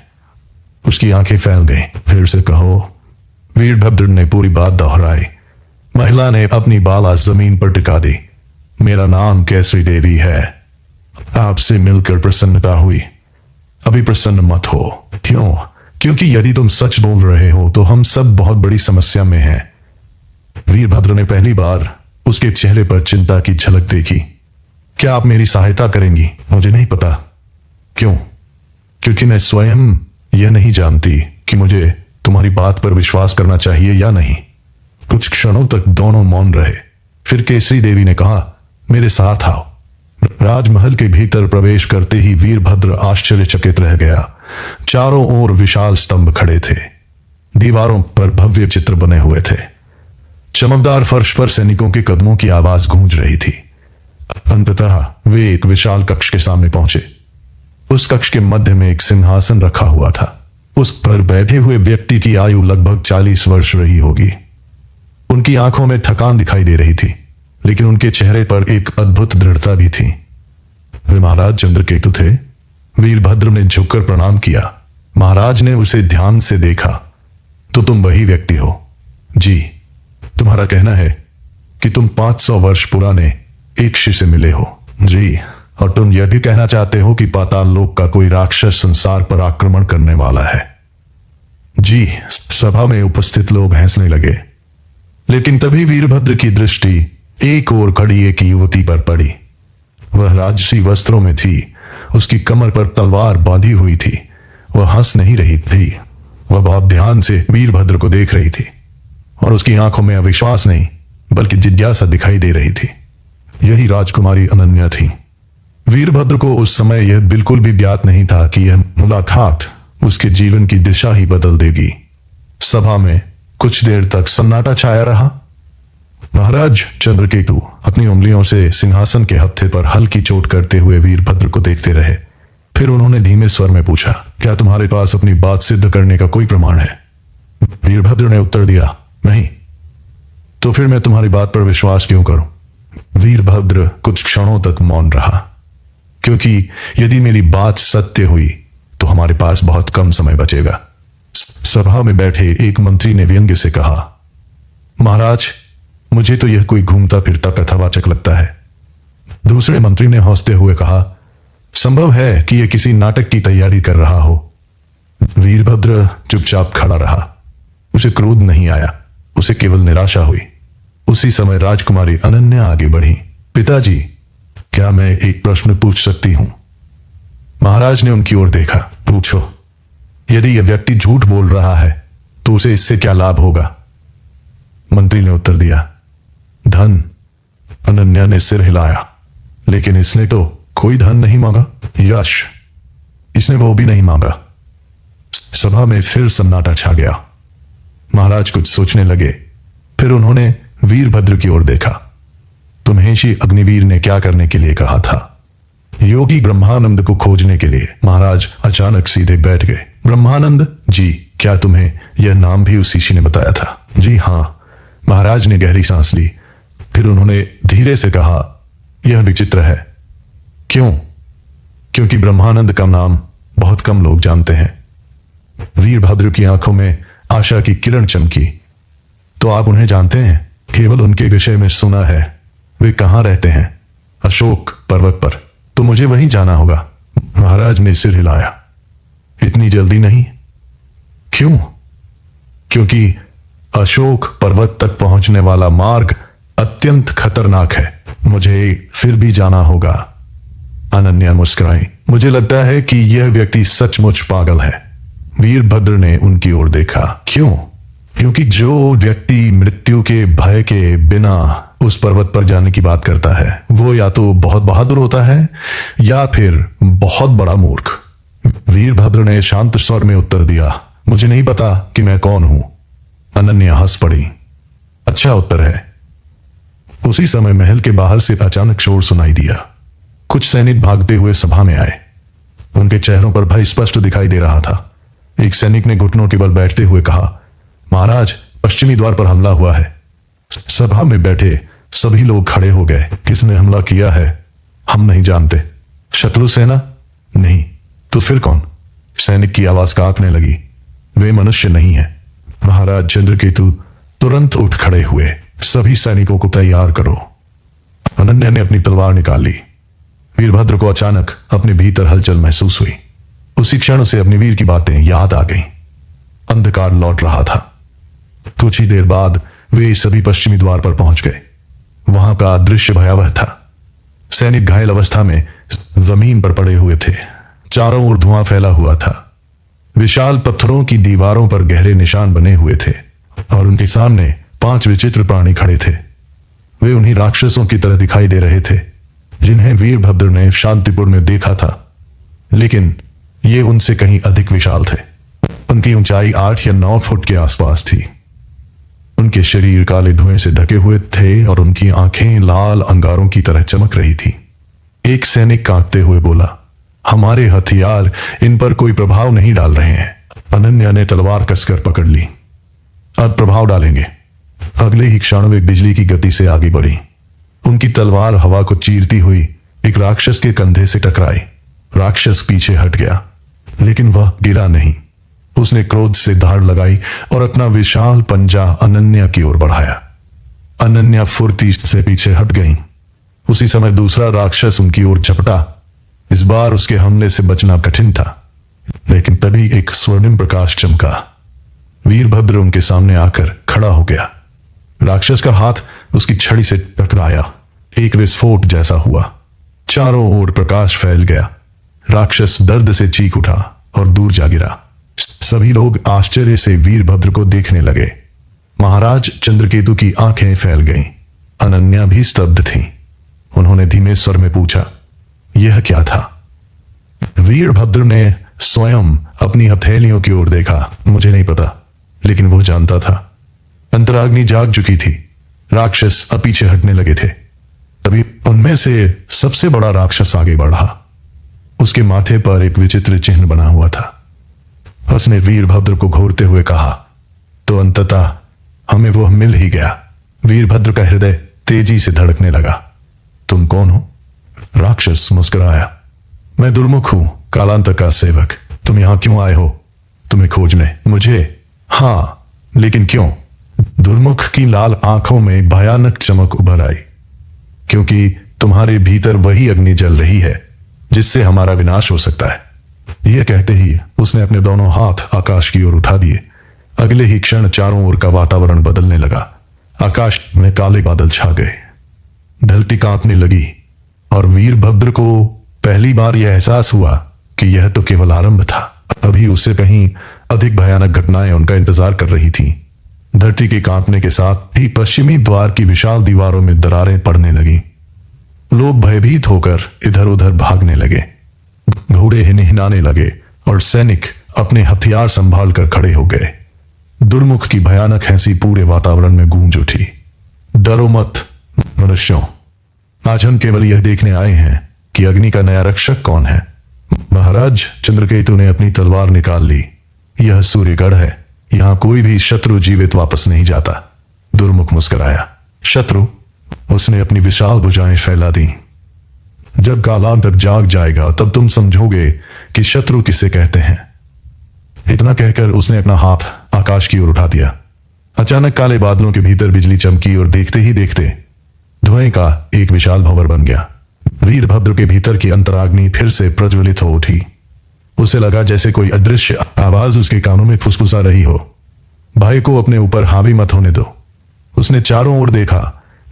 उसकी आंखें फैल गईं। फिर से कहो। वीरभद्र ने पूरी बात दोहराई। महिला ने अपनी बाला जमीन पर टिका दी। मेरा नाम केसरी देवी है। आपसे मिलकर प्रसन्नता हुई। अभी प्रसन्न मत हो। क्यों? क्योंकि यदि तुम सच बोल रहे हो तो हम सब बहुत बड़ी समस्या में हैं। वीरभद्र ने पहली बार उसके चेहरे पर चिंता की झलक देखी। क्या आप मेरी सहायता करेंगी? मुझे नहीं पता। क्यों? क्योंकि मैं स्वयं यह नहीं जानती कि मुझे तुम्हारी बात पर विश्वास करना चाहिए या नहीं। कुछ क्षणों तक दोनों मौन रहे। फिर केसरी देवी ने कहा, मेरे साथ आओ। राजमहल के भीतर प्रवेश करते ही वीरभद्र आश्चर्यचकित रह गया। चारों ओर विशाल स्तंभ खड़े थे। दीवारों पर भव्य चित्र बने हुए थे। चमकदार फर्श पर सैनिकों के कदमों की आवाज गूंज रही थी। अंततः वे एक विशाल कक्ष के सामने पहुंचे। उस कक्ष के मध्य में एक सिंहासन रखा हुआ था। उस पर बैठे हुए व्यक्ति की आयु लगभग 40 वर्ष रही होगी। उनकी आंखों में थकान दिखाई दे रही थी, लेकिन उनके चेहरे पर एक अद्भुत दृढ़ता भी थी। वे महाराज चंद्रकेतु थे। वीरभद्र ने झुककर प्रणाम किया। महाराज ने उसे ध्यान से देखा। तो तुम वही व्यक्ति हो? जी। तुम्हारा कहना है कि तुम 500 वर्ष पुराने एक ऋषि से मिले हो? जी। और तुम यह भी कहना चाहते हो कि पाताल लोक का कोई राक्षस संसार पर आक्रमण करने वाला है? जी। सभा में उपस्थित लोग हंसने लगे, लेकिन तभी वीरभद्र की दृष्टि एक ओर खड़ी एक युवती पर पड़ी। वह राजसी वस्त्रों में थी। उसकी कमर पर तलवार बांधी हुई थी। वह हंस नहीं रही थी, वह बहुत ध्यान से वीरभद्र को देख रही थी और उसकी आंखों में अविश्वास नहीं बल्कि जिज्ञासा दिखाई दे रही थी। यही राजकुमारी अनन्या थी। वीरभद्र को उस समय यह बिल्कुल भी ज्ञात नहीं था कि यह मुलाकात उसके जीवन की दिशा ही बदल देगी। सभा में कुछ देर तक सन्नाटा छाया रहा। महाराज चंद्रकेतु अपनी उंगलियों से सिंहासन के हत्थे पर हल्की चोट करते हुए वीरभद्र को देखते रहे। फिर उन्होंने धीमे स्वर में पूछा, क्या तुम्हारे पास अपनी बात सिद्ध करने का कोई प्रमाण है? वीरभद्र ने उत्तर दिया, नहीं। तो फिर मैं तुम्हारी बात पर विश्वास क्यों करूं? वीरभद्र कुछ क्षणों तक मौन रहा, क्योंकि यदि मेरी बात सत्य हुई तो हमारे पास बहुत कम समय बचेगा। सभा में बैठे एक मंत्री ने व्यंग्य से कहा, महाराज मुझे तो यह कोई घूमता फिरता कथावाचक लगता है। दूसरे मंत्री ने हंसते हुए कहा, संभव है कि यह किसी नाटक की तैयारी कर रहा हो। वीरभद्र चुपचाप खड़ा रहा। उसे क्रोध नहीं आया, उसे केवल निराशा हुई। उसी समय राजकुमारी अनन्या आगे बढ़ी। पिताजी, क्या मैं एक प्रश्न पूछ सकती हूं? महाराज ने उनकी ओर देखा। पूछो। यदि यह व्यक्ति झूठ बोल रहा है तो उसे इससे क्या लाभ होगा? मंत्री ने उत्तर दिया, धन। अनन्या ने सिर हिलाया, लेकिन इसने तो कोई धन नहीं मांगा। यश, इसने वो भी नहीं मांगा। सभा में फिर सन्नाटा छा गया। महाराज कुछ सोचने लगे, फिर उन्होंने वीरभद्र की ओर देखा। तुम्हें श्री अग्निवीर ने क्या करने के लिए कहा था? योगी ब्रह्मानंद को खोजने के लिए। महाराज अचानक सीधे बैठ गए। ब्रह्मानंद जी, क्या तुम्हें यह नाम भी उस ऋषि ने बताया था? जी हां। महाराज ने गहरी सांस ली। फिर उन्होंने धीरे से कहा, यह विचित्र है। क्यों? क्योंकि ब्रह्मानंद का नाम बहुत कम लोग जानते हैं। वीरभद्र की आंखों में आशा की किरण चमकी। तो आप उन्हें जानते हैं? केवल उनके विषय में सुना है। वे कहां रहते हैं? अशोक पर्वत पर। तो मुझे वहीं जाना होगा। महाराज ने सिर हिलाया। इतनी जल्दी नहीं। क्यों? क्योंकि अशोक पर्वत तक पहुंचने वाला मार्ग अत्यंत खतरनाक है। मुझे फिर भी जाना होगा। अनन्या मुस्कुराई। मुझे लगता है कि यह व्यक्ति सचमुच पागल है। वीरभद्र ने उनकी ओर देखा। क्यों? क्योंकि जो व्यक्ति मृत्यु के भय के बिना उस पर्वत पर जाने की बात करता है वो या तो बहुत बहादुर होता है या फिर बहुत बड़ा मूर्ख। वीरभद्र ने शांत स्वर में उत्तर दिया, मुझे नहीं पता कि मैं कौन हूं। अनन्या हंस पड़ी। अच्छा उत्तर है। उसी समय महल के बाहर से अचानक शोर सुनाई दिया। कुछ सैनिक भागते हुए सभा में आए। उनके चेहरों पर भय स्पष्ट दिखाई दे रहा था। एक सैनिक ने घुटनों के बल बैठते हुए कहा, महाराज पश्चिमी द्वार पर हमला हुआ है। सभा में बैठे सभी लोग खड़े हो गए। किसने हमला किया है? हम नहीं जानते। शत्रु सेना? नहीं। तो फिर कौन? सैनिक की आवाज कांपने लगी। वे मनुष्य नहीं है। महाराज चंद्रकेतु तुरंत उठ खड़े हुए। सभी सैनिकों को तैयार करो। अनन्या ने अपनी तलवार निकाल ली। वीरभद्र को अचानक अपने भीतर हलचल महसूस हुई। उसी क्षण उसे अपनी वीर की बातें याद आ गईं। अंधकार लौट रहा था। कुछ ही देर बाद वे सभी पश्चिमी द्वार पर पहुंच गए। वहां का दृश्य भयावह था। सैनिक घायल अवस्था में जमीन पर पड़े हुए थे। चारों ओर धुआं फैला हुआ था। विशाल पत्थरों की दीवारों पर गहरे निशान बने हुए थे और उनके सामने 5 विचित्र प्राणी खड़े थे। वे उन्हीं राक्षसों की तरह दिखाई दे रहे थे जिन्हें वीरभद्र ने शांतिपुर में देखा था, लेकिन ये उनसे कहीं अधिक विशाल थे। उनकी ऊंचाई 8 या 9 फुट के आसपास थी। उनके शरीर काले धुएं से ढके हुए थे और उनकी आंखें लाल अंगारों की तरह चमक रही थी। एक सैनिक कांपते हुए बोला, हमारे हथियार इन पर कोई प्रभाव नहीं डाल रहे हैं। अनन्या ने तलवार कसकर पकड़ ली। अब प्रभाव डालेंगे। अगले ही क्षण वे बिजली की गति से आगे बढ़ी। उनकी तलवार हवा को चीरती हुई एक राक्षस के कंधे से टकराई। राक्षस पीछे हट गया, लेकिन वह गिरा नहीं। उसने क्रोध से धार लगाई और अपना विशाल पंजा अनन्या की ओर बढ़ाया। अनन्या फुर्ती से पीछे हट गई। उसी समय दूसरा राक्षस उनकी ओर झपटा। इस बार उसके हमले से बचना कठिन था, लेकिन तभी एक स्वर्णिम प्रकाश चमका। वीरभद्र उनके सामने आकर खड़ा हो गया। राक्षस का हाथ उसकी छड़ी से टकराया। एक विस्फोट जैसा हुआ। चारों ओर प्रकाश फैल गया। राक्षस दर्द से चीख उठा और दूर जा गिरा। सभी लोग आश्चर्य से वीरभद्र को देखने लगे। महाराज चंद्रकेतु की आंखें फैल गईं। अनन्या भी स्तब्ध थी। उन्होंने धीमे स्वर में पूछा, यह क्या था? वीरभद्र ने स्वयं अपनी हथेलियों की ओर देखा। मुझे नहीं पता, लेकिन वो जानता था। अंतराग्नि जाग चुकी थी। राक्षस अब पीछे हटने लगे थे। तभी उनमें से सबसे बड़ा राक्षस आगे बढ़ा। उसके माथे पर एक विचित्र चिन्ह बना हुआ था। उसने वीरभद्र को घूरते हुए कहा, तो अंततः हमें वो मिल ही गया। वीरभद्र का हृदय तेजी से धड़कने लगा। तुम कौन हो? राक्षस मुस्कुराया। मैं दुर्मुख हूं, कालांतक का सेवक। तुम यहां क्यों आए हो? तुम्हें खोजने? मुझे? हाँ, लेकिन क्यों? दुर्मुख की लाल आंखों में भयानक चमक उभर आई। क्योंकि तुम्हारे भीतर वही अग्नि जल रही है जिससे हमारा विनाश हो सकता है। यह कहते ही उसने अपने दोनों हाथ आकाश की ओर उठा दिए। अगले ही क्षण चारों ओर का वातावरण बदलने लगा। आकाश में काले बादल छा गए। धरती कांपने लगी और वीरभद्र को पहली बार यह एहसास हुआ कि यह तो केवल आरंभ था। अभी उससे कहीं अधिक भयानक घटनाएं उनका इंतजार कर रही थीं। धरती के कांपने के साथ ही पश्चिमी द्वार की विशाल दीवारों में दरारें पड़ने लगीं। लोग भयभीत होकर इधर उधर भागने लगे। घोड़े हिनहिनाने लगे और सैनिक अपने हथियार संभाल कर खड़े हो गए। दुर्मुख की भयानक हंसी पूरे वातावरण में गूंज उठी। डरो मत मनुष्यों, आज हम केवल यह देखने आए हैं कि अग्नि का नया रक्षक कौन है। महाराज चंद्रकेतु ने अपनी तलवार निकाल ली। यह सूर्यगढ़ है, यहां कोई भी शत्रु जीवित वापस नहीं जाता। दुर्मुख मुस्कुराया। शत्रु? उसने अपनी विशाल भुजाएं फैला दी। जब कालांतर जाग जाएगा तब तुम समझोगे कि शत्रु किसे कहते हैं। इतना कहकर उसने अपना हाथ आकाश की ओर उठा दिया। अचानक काले बादलों के भीतर बिजली चमकी और देखते ही देखते धुएं का एक विशाल भंवर बन गया। वीरभद्र के भीतर की अंतराग्नि फिर से प्रज्वलित हो उठी। उसे लगा जैसे कोई अदृश्य आवाज उसके कानों में फुसफुसा रही हो। भाई को अपने ऊपर हावी मत होने दो। उसने चारों ओर देखा,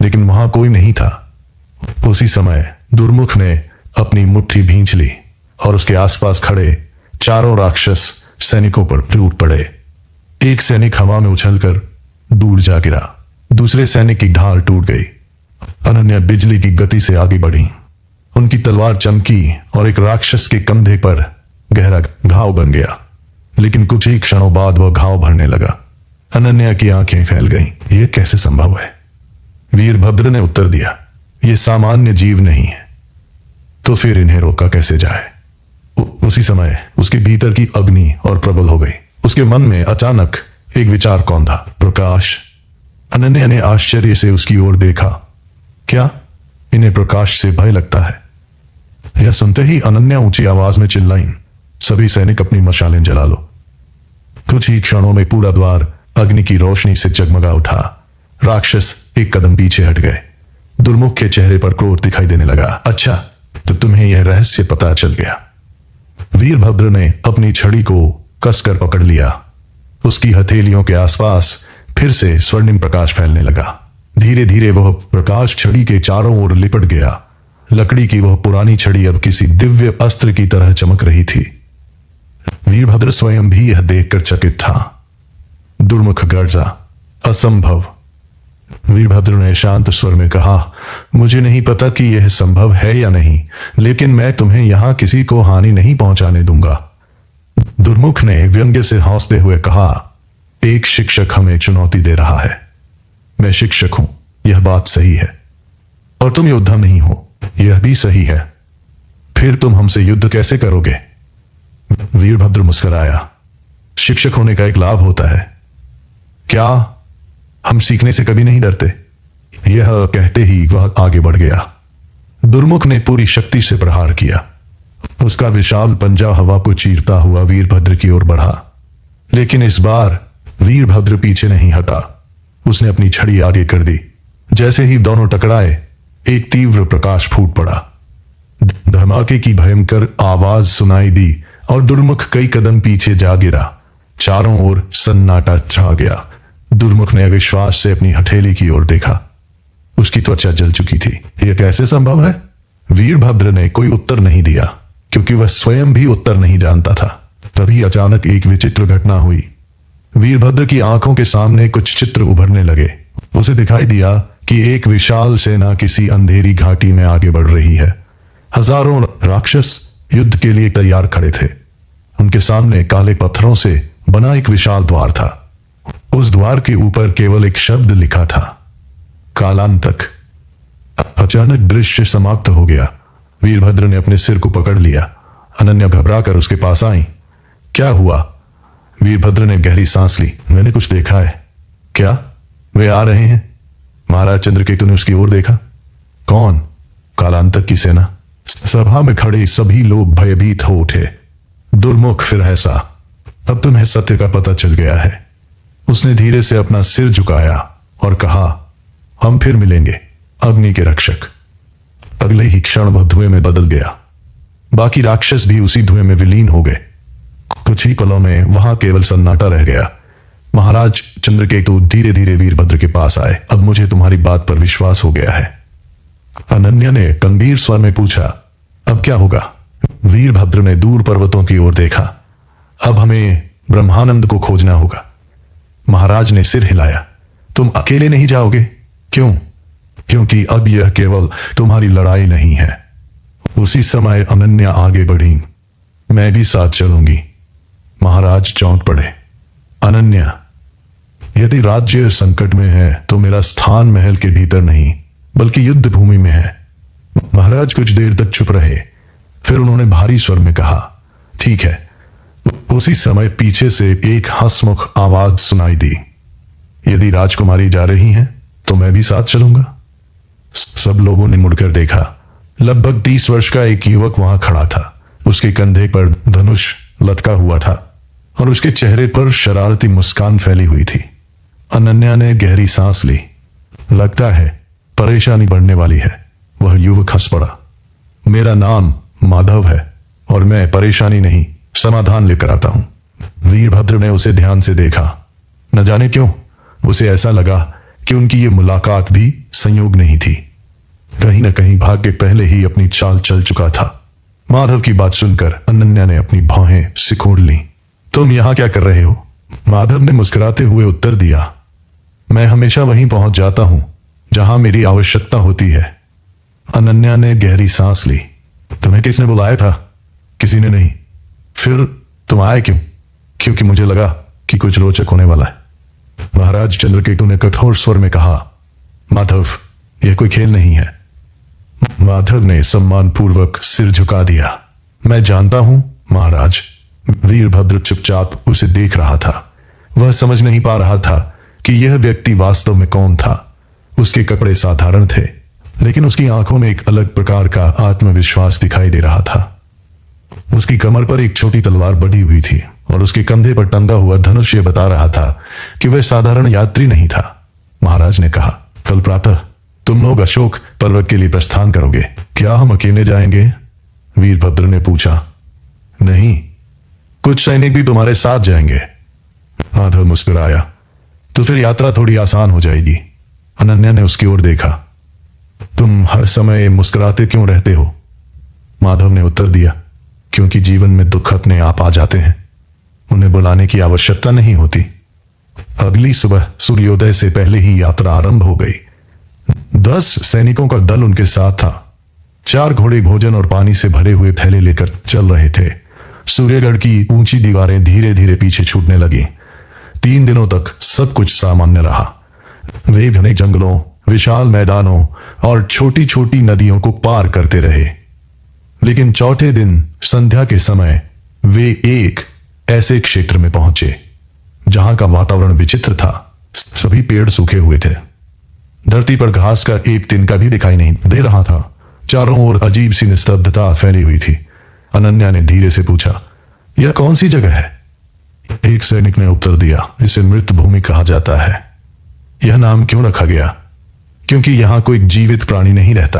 लेकिन वहां कोई नहीं था। उसी समय दुर्मुख ने अपनी मुट्ठी भींच ली और उसके आसपास खड़े चारों राक्षस सैनिकों पर टूट पड़े। एक सैनिक हवा में उछलकर दूर जा गिरा। दूसरे सैनिक की ढाल टूट गई। अनन्या बिजली की गति से आगे बढ़ी। उनकी तलवार चमकी और एक राक्षस के कंधे पर गहरा घाव बन गया, लेकिन कुछ ही क्षणों बाद वह घाव भरने लगा। अनन्या की आंखें फैल गईं। यह कैसे संभव है? वीरभद्र ने उत्तर दिया, यह सामान्य जीव नहीं है। तो फिर इन्हें रोका कैसे जाए? उसी समय उसके भीतर की अग्नि और प्रबल हो गई। उसके मन में अचानक एक विचार कौंधा, प्रकाश। अनन्या ने आश्चर्य से उसकी ओर देखा। क्या इन्हें प्रकाश से भय लगता है? यह सुनते ही अनन्या ऊंची आवाज में चिल्लाई, सभी सैनिक अपनी मशालें जला लो। कुछ ही क्षणों में पूरा द्वार अग्नि की रोशनी से जगमगा उठा। राक्षस एक कदम पीछे हट गए। दुर्मुख के चेहरे पर क्रोध दिखाई देने लगा। अच्छा, तो तुम्हें यह रहस्य पता चल गया। वीरभद्र ने अपनी छड़ी को कसकर पकड़ लिया। उसकी हथेलियों के आसपास फिर से स्वर्णिम प्रकाश फैलने लगा। धीरे धीरे वह प्रकाश छड़ी के चारों ओर लिपट गया। लकड़ी की वह पुरानी छड़ी अब किसी दिव्य अस्त्र की तरह चमक रही थी। वीरभद्र स्वयं भी यह देखकर चकित था। दुर्मुख गर्जा, असंभव। वीरभद्र ने शांत स्वर में कहा, मुझे नहीं पता कि यह संभव है या नहीं, लेकिन मैं तुम्हें यहां किसी को हानि नहीं पहुंचाने दूंगा। दुर्मुख ने व्यंग्य से हंसते हुए कहा, एक शिक्षक हमें चुनौती दे रहा है। मैं शिक्षक हूं, यह बात सही है, और तुम योद्धा नहीं हो, यह भी सही है। फिर तुम हमसे युद्ध कैसे करोगे? वीरभद्र मुस्कुराया। शिक्षक होने का एक लाभ होता है। क्या हम सीखने से कभी नहीं डरते? यह कहते ही वह आगे बढ़ गया। दुर्मुख ने पूरी शक्ति से प्रहार किया। उसका विशाल पंजा हवा को चीरता हुआ वीरभद्र की ओर बढ़ा, लेकिन इस बार वीरभद्र पीछे नहीं हटा। उसने अपनी छड़ी आगे कर दी। जैसे ही दोनों टकराए, एक तीव्र प्रकाश फूट पड़ा। धमाके की भयंकर आवाज सुनाई दी और दुर्मुख कई कदम पीछे जा गिरा। चारों ओर सन्नाटा छा गया। दुर्मुख ने अविश्वास से अपनी हथेली की ओर देखा। उसकी त्वचा जल चुकी थी। यह कैसे संभव है? वीरभद्र ने कोई उत्तर नहीं दिया, क्योंकि वह स्वयं भी उत्तर नहीं जानता था। तभी अचानक एक विचित्र घटना हुई। वीरभद्र की आंखों के सामने कुछ चित्र उभरने लगे। उसे दिखाई दिया कि एक विशाल सेना किसी अंधेरी घाटी में आगे बढ़ रही है। हजारों राक्षस युद्ध के लिए तैयार खड़े थे। उनके सामने काले पत्थरों से बना एक विशाल द्वार था। उस द्वार के ऊपर केवल एक शब्द लिखा था, कालांतक। अचानक दृश्य समाप्त हो गया। वीरभद्र ने अपने सिर को पकड़ लिया। अनन्या घबराकर उसके पास आई। क्या हुआ? वीरभद्र ने गहरी सांस ली। मैंने कुछ देखा है। क्या? वे आ रहे हैं। महाराज चंद्रकेतु ने उसकी ओर देखा। कौन? कालांतक की सेना। सभा में खड़े सभी लोग भयभीत हो उठे। दुर्मुख, फिर ऐसा? अब तुम्हें सत्य का पता चल गया है। उसने धीरे से अपना सिर झुकाया और कहा, हम फिर मिलेंगे, अग्नि के रक्षक। अगले ही क्षण वह धुएं में बदल गया। बाकी राक्षस भी उसी धुएं में विलीन हो गए। कुछ ही पलों में वहां केवल सन्नाटा रह गया। महाराज चंद्रकेतु धीरे धीरे वीरभद्र के पास आए। अब मुझे तुम्हारी बात पर विश्वास हो गया है। अनन्या ने गंभीर स्वर में पूछा, अब क्या होगा? वीरभद्र ने दूर पर्वतों की ओर देखा। अब हमें ब्रह्मानंद को खोजना होगा। महाराज ने सिर हिलाया। तुम अकेले नहीं जाओगे? क्यों? क्योंकि अब यह केवल तुम्हारी लड़ाई नहीं है। उसी समय अनन्या आगे बढ़ी। मैं भी साथ चलूंगी। महाराज चौंक पड़े। अनन्या, यदि राज्य संकट में है तो मेरा स्थान महल के भीतर नहीं बल्कि युद्ध भूमि में है। महाराज कुछ देर तक चुप रहे। फिर उन्होंने भारी स्वर में कहा, ठीक है। उसी समय पीछे से एक हंसमुख आवाज सुनाई दी, यदि राजकुमारी जा रही हैं तो मैं भी साथ चलूंगा। सब लोगों ने मुड़कर देखा। लगभग 30 वर्ष का एक युवक वहां खड़ा था। उसके कंधे पर धनुष लटका हुआ था और उसके चेहरे पर शरारती मुस्कान फैली हुई थी। अनन्या ने गहरी सांस ली। लगता है परेशानी बढ़ने वाली है। वह युवक हंस पड़ा। मेरा नाम माधव है और मैं परेशानी नहीं, समाधान लेकर आता हूं। वीरभद्र ने उसे ध्यान से देखा। न जाने क्यों उसे ऐसा लगा कि उनकी ये मुलाकात भी संयोग नहीं थी। कहीं न कहीं भाग्य पहले ही अपनी चाल चल चुका था। माधव की बात सुनकर अनन्या ने अपनी भौहें सिकोड़ ली। तुम यहां क्या कर रहे हो? माधव ने मुस्कुराते हुए उत्तर दिया, मैं हमेशा वहीं पहुंच जाता हूं जहां मेरी आवश्यकता होती है। अनन्या ने गहरी सांस ली। तुम्हें किसने बुलाया था? किसी ने नहीं। फिर तुम आए क्यों? क्योंकि मुझे लगा कि कुछ रोचक होने वाला है। महाराज चंद्रकेतु ने कठोर स्वर में कहा, माधव, यह कोई खेल नहीं है। माधव ने सम्मानपूर्वक सिर झुका दिया। मैं जानता हूं महाराज। वीरभद्र चुपचाप उसे देख रहा था। वह समझ नहीं पा रहा था कि यह व्यक्ति वास्तव में कौन था। उसके कपड़े साधारण थे, लेकिन उसकी आंखों में एक अलग प्रकार का आत्मविश्वास दिखाई दे रहा था। उसकी कमर पर एक छोटी तलवार बढ़ी हुई थी और उसके कंधे पर टंगा हुआ धनुष यह बता रहा था कि वह साधारण यात्री नहीं था। महाराज ने कहा, कल प्रातः तुम लोग अशोक पर्वत के लिए प्रस्थान करोगे। क्या हम अकेले जाएंगे? वीरभद्र ने पूछा। नहीं, कुछ सैनिक भी तुम्हारे साथ जाएंगे। माधव मुस्कुराया। तो फिर यात्रा थोड़ी आसान हो जाएगी। अनन्या ने उसकी ओर देखा। तुम हर समय मुस्कुराते क्यों रहते हो? माधव ने उत्तर दिया, क्योंकि जीवन में दुख अपने आप आ जाते हैं, उन्हें बुलाने की आवश्यकता नहीं होती। अगली सुबह सूर्योदय से पहले ही यात्रा आरंभ हो गई। 10 सैनिकों का दल उनके साथ था। 4 घोड़े भोजन और पानी से भरे हुए थैले लेकर चल रहे थे। सूर्यगढ़ की ऊंची दीवारें धीरे धीरे पीछे छूटने लगी। 3 दिनों तक सब कुछ सामान्य रहा। वे घने जंगलों, विशाल मैदानों और छोटी छोटी नदियों को पार करते रहे। लेकिन चौथे दिन संध्या के समय वे एक ऐसे क्षेत्र में पहुंचे जहां का वातावरण विचित्र था। सभी पेड़ सूखे हुए थे। धरती पर घास का एक तिनका भी दिखाई नहीं दे रहा था। चारों ओर अजीब सी निस्तब्धता फैली हुई थी। अनन्या ने धीरे से पूछा, यह कौन सी जगह है? एक सैनिक ने उत्तर दिया, इसे मृत भूमि कहा जाता है। यह नाम क्यों रखा गया? क्योंकि यहां कोई जीवित प्राणी नहीं रहता।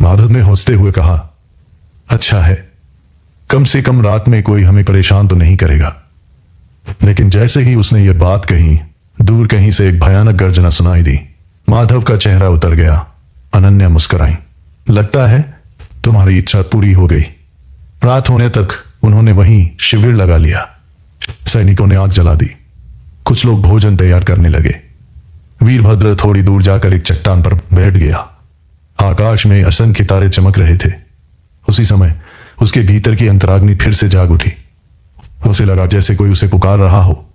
माधव ने हंसते हुए कहा, अच्छा है, कम से कम रात में कोई हमें परेशान तो नहीं करेगा। लेकिन जैसे ही उसने यह बात कही, दूर कहीं से एक भयानक गर्जना सुनाई दी। माधव का चेहरा उतर गया। अनन्या मुस्कुराई। लगता है तुम्हारी इच्छा पूरी हो गई। रात होने तक उन्होंने वहीं शिविर लगा लिया। सैनिकों ने आग जला दी। कुछ लोग भोजन तैयार करने लगे। वीरभद्र थोड़ी दूर जाकर एक चट्टान पर बैठ गया। आकाश में असंख्य तारे चमक रहे थे। उसी समय उसके भीतर की अंतराग्नि फिर से जाग उठी। उसे लगा जैसे कोई उसे पुकार रहा हो।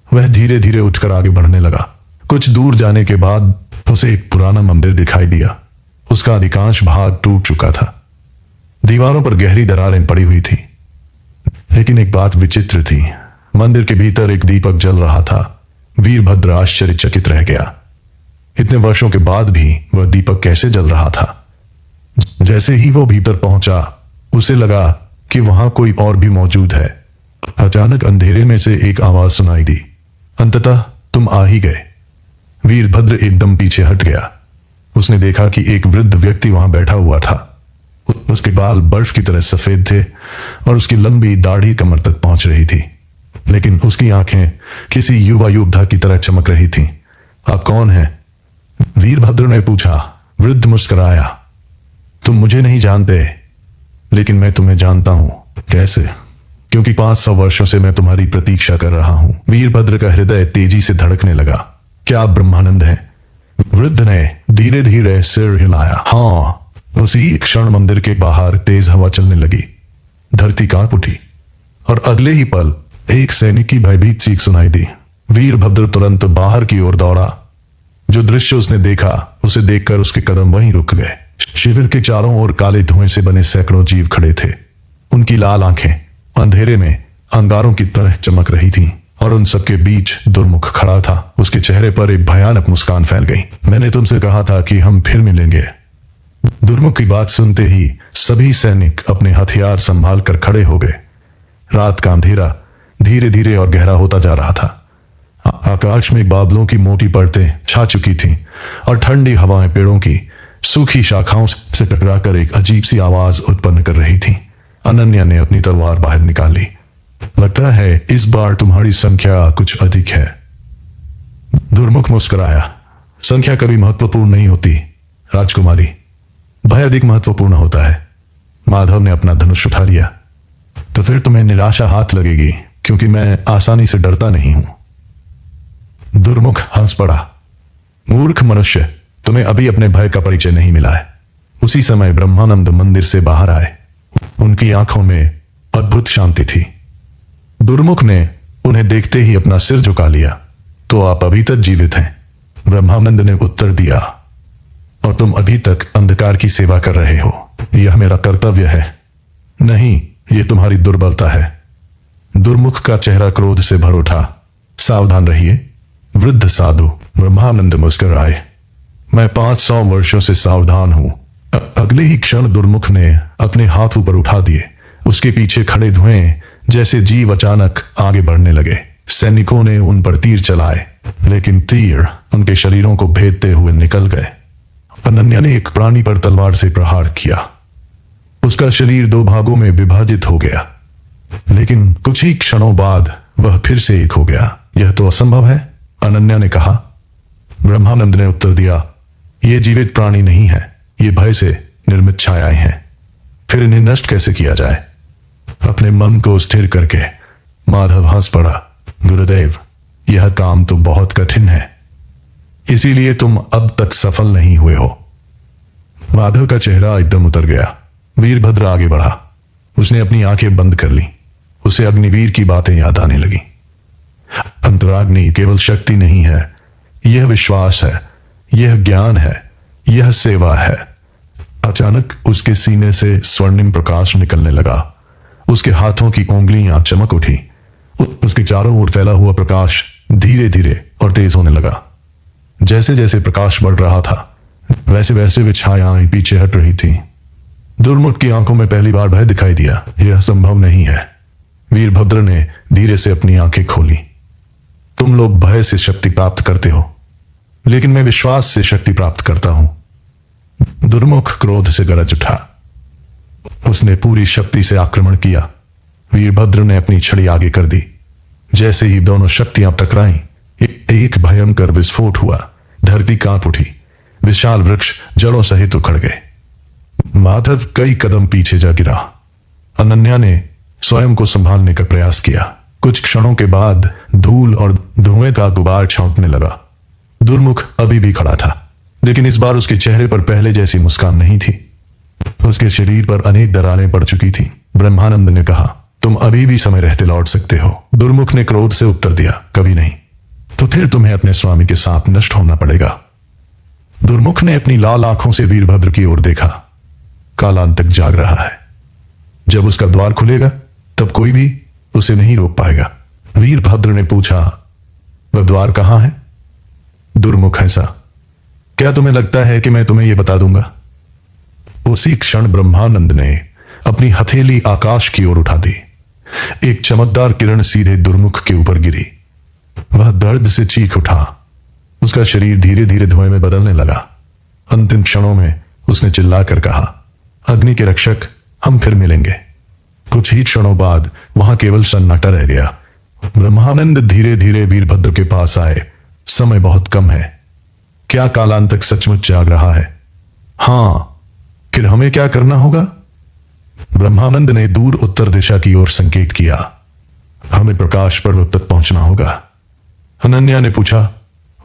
वह धीरे धीरे उठकर आगे बढ़ने लगा। कुछ दूर जाने के बाद उसे एक पुराना मंदिर दिखाई दिया। उसका अधिकांश भाग टूट चुका था। दीवारों पर गहरी दरारें पड़ी हुई थी। लेकिन एक बात विचित्र थी। मंदिर के भीतर एक दीपक जल रहा था। वीरभद्र आश्चर्यचकित रह गया। इतने वर्षों के बाद भी वह दीपक कैसे जल रहा था? जैसे ही वो भीतर पहुंचा, उसे लगा कि वहां कोई और भी मौजूद है। अचानक अंधेरे में से एक आवाज सुनाई दी, अंततः तुम आ ही गए। वीरभद्र एकदम पीछे हट गया। उसने देखा कि एक वृद्ध व्यक्ति वहां बैठा हुआ था। उसके बाल बर्फ की तरह सफेद थे और उसकी लंबी दाढ़ी कमर तक पहुंच रही थी। लेकिन उसकी आंखें किसी युवा योद्धा की तरह चमक रही थीं। आप कौन हैं? वीरभद्र ने पूछा। वृद्ध मुस्कुराया। तुम मुझे नहीं जानते, लेकिन मैं तुम्हें जानता हूं। कैसे? क्योंकि 500 वर्षों से मैं तुम्हारी प्रतीक्षा कर रहा हूं। वीरभद्र का हृदय तेजी से धड़कने लगा। क्या आप ब्रह्मानंद हैं? वृद्ध ने धीरे धीरे सिर हिलाया। हाँ। उसी क्षण मंदिर के बाहर तेज हवा चलने लगी। धरती कांप उठी और अगले ही पल एक सैनिक की भयभीत चीख सुनाई दी। वीरभद्र तुरंत बाहर की ओर दौड़ा। जो दृश्य उसने देखा, उसे देखकर उसके कदम वहीं रुक गए। शिविर के चारों ओर काले धुएं से बने सैकड़ों जीव खड़े थे। उनकी लाल आंखें अंधेरे में अंगारों की तरह चमक रही थीं और उन सबके बीच दुर्मुख खड़ा था। उसके चेहरे पर एक भयानक मुस्कान फैल गई। मैंने तुमसे कहा था कि हम फिर मिलेंगे। दुर्मुख की बात सुनते ही सभी सैनिक अपने हथियार संभाल कर खड़े हो गए। रात का अंधेरा धीरे धीरे और गहरा होता जा रहा था। आकाश में बादलों की मोटी परतें छा चुकी थीं और ठंडी हवाएं पेड़ों की सूखी शाखाओं से टकराकर एक अजीब सी आवाज उत्पन्न कर रही थी। अनन्या ने अपनी तलवार बाहर निकाली। लगता है इस बार तुम्हारी संख्या कुछ अधिक है। दुर्मुख मुस्कुराया। संख्या कभी महत्वपूर्ण नहीं होती राजकुमारी, भय अधिक महत्वपूर्ण होता है। माधव ने अपना धनुष उठा लिया। तो फिर तुम्हें निराशा हाथ लगेगी, क्योंकि मैं आसानी से डरता नहीं हूं। दुर्मुख हंस पड़ा। मूर्ख मनुष्य, तुम्हें अभी अपने भय का परिचय नहीं मिला है। उसी समय ब्रह्मानंद मंदिर से बाहर आए। उनकी आंखों में अद्भुत शांति थी। दुर्मुख ने उन्हें देखते ही अपना सिर झुका लिया। तो आप अभी तक जीवित हैं? ब्रह्मानंद ने उत्तर दिया। और तुम अभी तक अंधकार की सेवा कर रहे हो। यह मेरा कर्तव्य है। नहीं, यह तुम्हारी दुर्बलता है। दुर्मुख का चेहरा क्रोध से भर उठा। सावधान रहिए वृद्ध साधु। ब्रह्मानंद मुस्कुराए। मैं 500 वर्षों से सावधान हूं। अगले ही क्षण दुर्मुख ने अपने हाथ ऊपर उठा दिए। उसके पीछे खड़े धुएं जैसे जीव अचानक आगे बढ़ने लगे। सैनिकों ने उन पर तीर चलाए, लेकिन तीर उनके शरीरों को भेदते हुए निकल गए। अनन्या ने एक प्राणी पर तलवार से प्रहार किया। उसका शरीर 2 भागों में विभाजित हो गया, लेकिन कुछ ही क्षणों बाद वह फिर से एक हो गया। यह तो असंभव है, अनन्या ने कहा। ब्रह्मानंद ने उत्तर दिया, ये जीवित प्राणी नहीं है, ये भय से निर्मित छायाएं हैं। फिर इन्हें नष्ट कैसे किया जाए? अपने मन को स्थिर करके माधव हंस पड़ा। गुरुदेव, यह काम तो बहुत कठिन है, इसीलिए तुम अब तक सफल नहीं हुए हो। माधव का चेहरा एकदम उतर गया। वीरभद्र आगे बढ़ा। उसने अपनी आंखें बंद कर ली। उसे अग्निवीर की बातें याद आने लगी। अंतराग्नि केवल शक्ति नहीं है, यह विश्वास है, यह ज्ञान है, यह सेवा है। अचानक उसके सीने से स्वर्णिम प्रकाश निकलने लगा। उसके हाथों की उंगलियां चमक उठी। उसके चारों ओर फैला हुआ प्रकाश धीरे धीरे और तेज होने लगा। जैसे जैसे प्रकाश बढ़ रहा था, वैसे वैसे वे छायाएं पीछे हट रही थीं। दुर्मुख की आंखों में पहली बार भय दिखाई दिया। यह संभव नहीं है। वीरभद्र ने धीरे से अपनी आंखें खोली। तुम लोग भय से शक्ति प्राप्त करते हो, लेकिन मैं विश्वास से शक्ति प्राप्त करता हूं। दुर्मुख क्रोध से गरज उठा। उसने पूरी शक्ति से आक्रमण किया। वीरभद्र ने अपनी छड़ी आगे कर दी। जैसे ही दोनों शक्तियां टकराईं, एक भयंकर विस्फोट हुआ। धरती कांप उठी। विशाल वृक्ष जड़ों सहित उखड़ गए। माधव कई कदम पीछे जा गिरा। अनन्या ने स्वयं को संभालने का प्रयास किया। कुछ क्षणों के बाद धूल और धुएं का गुबार छौंकने लगा। दुर्मुख अभी भी खड़ा था, लेकिन इस बार उसके चेहरे पर पहले जैसी मुस्कान नहीं थी। उसके शरीर पर अनेक दरारें पड़ चुकी थी। ब्रह्मानंद ने कहा, तुम अभी भी समय रहते लौट सकते हो। दुर्मुख ने क्रोध से उत्तर दिया, कभी नहीं। तो फिर तुम्हें अपने स्वामी के साथ नष्ट होना पड़ेगा। दुर्मुख ने अपनी लाल आंखों से वीरभद्र की ओर देखा। कालांतक जाग रहा है। जब उसका द्वार खुलेगा तब कोई भी उसे नहीं रोक पाएगा। वीरभद्र ने पूछा, वह द्वार कहां है? दुर्मुख हंसा, क्या तुम्हें लगता है कि मैं तुम्हें यह बता दूंगा? उसी क्षण ब्रह्मानंद ने अपनी हथेली आकाश की ओर उठा दी। एक चमकदार किरण सीधे दुर्मुख के ऊपर गिरी। वह दर्द से चीख उठा। उसका शरीर धीरे धीरे धुएं में बदलने लगा। अंतिम क्षणों में उसने चिल्लाकर कहा, अग्नि के रक्षक, हम फिर मिलेंगे। कुछ ही क्षणों बाद वहां केवल सन्नाटा रह गया। ब्रह्मानंद धीरे धीरे वीरभद्र के पास आए। समय बहुत कम है। क्या कालांतक सचमुच जाग रहा है? हां, फिर हमें क्या करना होगा? ब्रह्मानंद ने दूर उत्तर दिशा की ओर संकेत किया। हमें प्रकाश पर्वत तक पहुंचना होगा। अनन्या ने पूछा,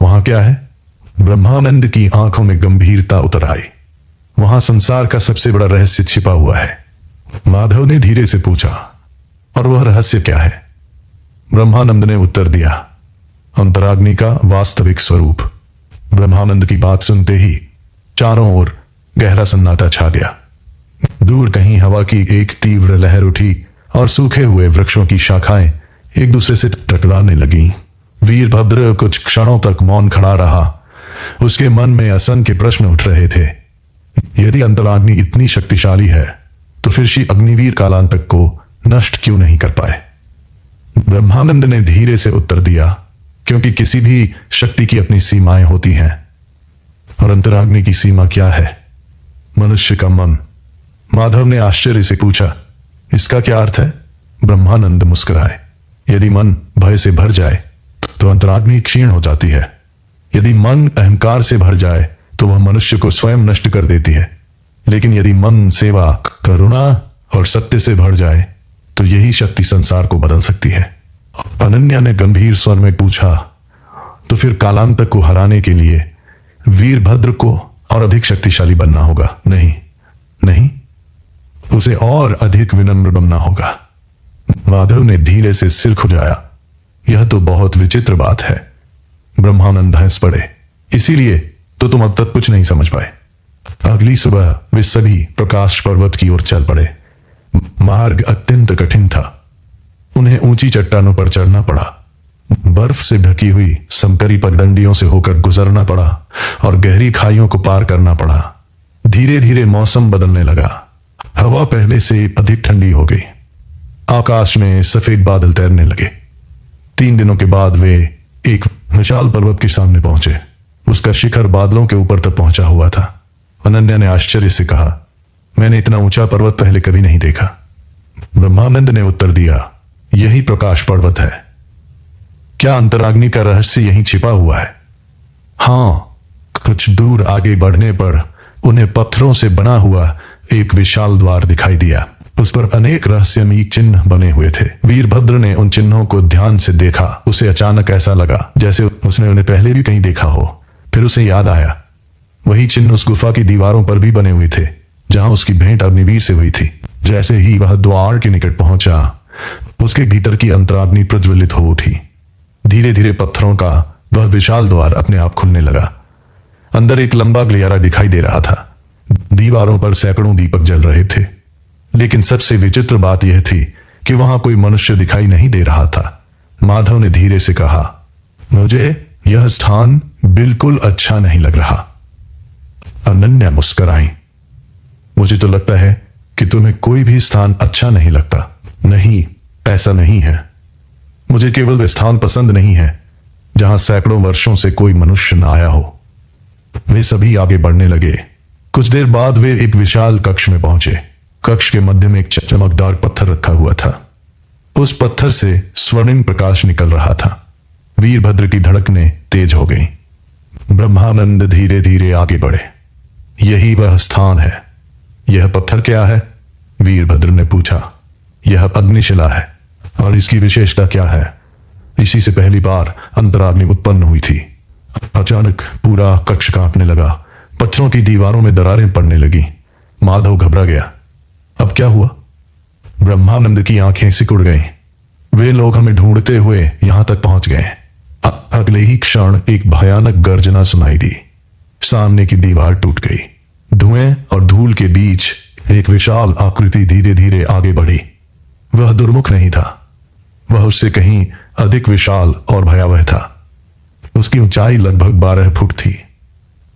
वहां क्या है? ब्रह्मानंद की आंखों में गंभीरता उतर आई। वहां संसार का सबसे बड़ा रहस्य छिपा हुआ है। माधव ने धीरे से पूछा, और वह रहस्य क्या है? ब्रह्मानंद ने उत्तर दिया, अंतराग्नि का वास्तविक स्वरूप। ब्रह्मानंद की बात सुनते ही चारों ओर गहरा सन्नाटा छा गया। दूर कहीं हवा की एक तीव्र लहर उठी और सूखे हुए वृक्षों की शाखाएं एक दूसरे से टकराने लगीं। वीरभद्र कुछ क्षणों तक मौन खड़ा रहा। उसके मन में असंख्य प्रश्न उठ रहे थे। यदि अंतराग्नि इतनी शक्तिशाली है तो फिर श्री अग्निवीर कालांतक को नष्ट क्यों नहीं कर पाए? ब्रह्मानंद ने धीरे से उत्तर दिया, क्योंकि किसी भी शक्ति की अपनी सीमाएं होती हैं। और अंतराग्नि की सीमा क्या है? मनुष्य का मन। माधव ने आश्चर्य से पूछा, इसका क्या अर्थ है? ब्रह्मानंद मुस्कुराए, यदि मन भय से भर जाए तो अंतराग्नि क्षीण हो जाती है। यदि मन अहंकार से भर जाए तो वह मनुष्य को स्वयं नष्ट कर देती है। लेकिन यदि मन सेवा, करुणा और सत्य से भर जाए तो यही शक्ति संसार को बदल सकती है। अनन्या ने गंभीर स्वर में पूछा, तो फिर कालांतक को हराने के लिए वीरभद्र को और अधिक शक्तिशाली बनना होगा? नहीं नहीं, उसे और अधिक विनम्र बनना होगा। माधव ने धीरे से सिर खुजाया। यह तो बहुत विचित्र बात है। ब्रह्मानंद हंस पड़े, इसीलिए तो तुम अब तक कुछ नहीं समझ पाए। अगली सुबह वे सभी प्रकाश पर्वत की ओर चल पड़े। मार्ग अत्यंत कठिन था। उन्हें ऊंची चट्टानों पर चढ़ना पड़ा, बर्फ से ढकी हुई संकरी पगडंडियों से होकर गुजरना पड़ा और गहरी खाइयों को पार करना पड़ा। धीरे धीरे मौसम बदलने लगा। हवा पहले से अधिक ठंडी हो गई। आकाश में सफेद बादल तैरने लगे। 3 दिनों के बाद वे एक विशाल पर्वत के सामने पहुंचे। उसका शिखर बादलों के ऊपर तक पहुंचा हुआ था। अनन्या ने आश्चर्य से कहा, मैंने इतना ऊंचा पर्वत पहले कभी नहीं देखा। ब्रह्मानंद ने उत्तर दिया, यही प्रकाश पर्वत है। क्या अंतराग्नि का रहस्य यहीं छिपा हुआ है? हां, कुछ दूर आगे बढ़ने पर उन्हें पत्थरों से बना हुआ एक विशाल द्वार दिखाई दिया। उस पर अनेक रहस्यमयी चिन्ह बने हुए थे। वीरभद्र ने उन चिन्हों को ध्यान से देखा। उसे अचानक ऐसा लगा जैसे उसने उन्हें पहले भी कहीं देखा हो। फिर उसे याद आया, वही चिन्ह उस गुफा की दीवारों पर भी बने हुए थे जहां उसकी भेंट अग्निवीर से हुई थी। जैसे ही वह द्वार के निकट पहुंचा, उसके भीतर की अंतराग्नि प्रज्वलित हो उठी। धीरे धीरे पत्थरों का वह विशाल द्वार अपने आप खुलने लगा। अंदर एक लंबा गलियारा दिखाई दे रहा था। दीवारों पर सैकड़ों दीपक जल रहे थे। लेकिन सबसे विचित्र बात यह थी कि वहां कोई मनुष्य दिखाई नहीं दे रहा था। माधव ने धीरे से कहा, मुझे यह स्थान बिल्कुल अच्छा नहीं लग रहा। अनन्या मुस्कुराई, मुझे तो लगता है कि तुम्हें कोई भी स्थान अच्छा नहीं लगता। नहीं, ऐसा नहीं है। मुझे केवल वह स्थान पसंद नहीं है जहां सैकड़ों वर्षों से कोई मनुष्य न आया हो। वे सभी आगे बढ़ने लगे। कुछ देर बाद वे एक विशाल कक्ष में पहुंचे। कक्ष के मध्य में एक चमकदार पत्थर रखा हुआ था। उस पत्थर से स्वर्णिम प्रकाश निकल रहा था। वीरभद्र की धड़कनें तेज हो गईं। ब्रह्मानंद धीरे धीरे आगे बढ़े। यही वह स्थान है। यह पत्थर क्या है? वीरभद्र ने पूछा। यह अग्निशिला है। और इसकी विशेषता क्या है? इसी से पहली बार अंतराग्नि उत्पन्न हुई थी। अचानक पूरा कक्ष कांपने लगा, पत्थरों की दीवारों में दरारें पड़ने लगी। माधव घबरा गया। अब क्या हुआ? ब्रह्मानंद की आंखें सिकुड़ गईं। वे लोग हमें ढूंढते हुए यहां तक पहुंच गए। अगले ही क्षण एक भयानक गर्जना सुनाई दी। सामने की दीवार टूट गई। धुएं और धूल के बीच एक विशाल आकृति धीरे धीरे आगे बढ़ी। वह दुर्मुख नहीं था, वह उससे कहीं अधिक विशाल और भयावह था। उसकी ऊंचाई लगभग 12 फुट थी।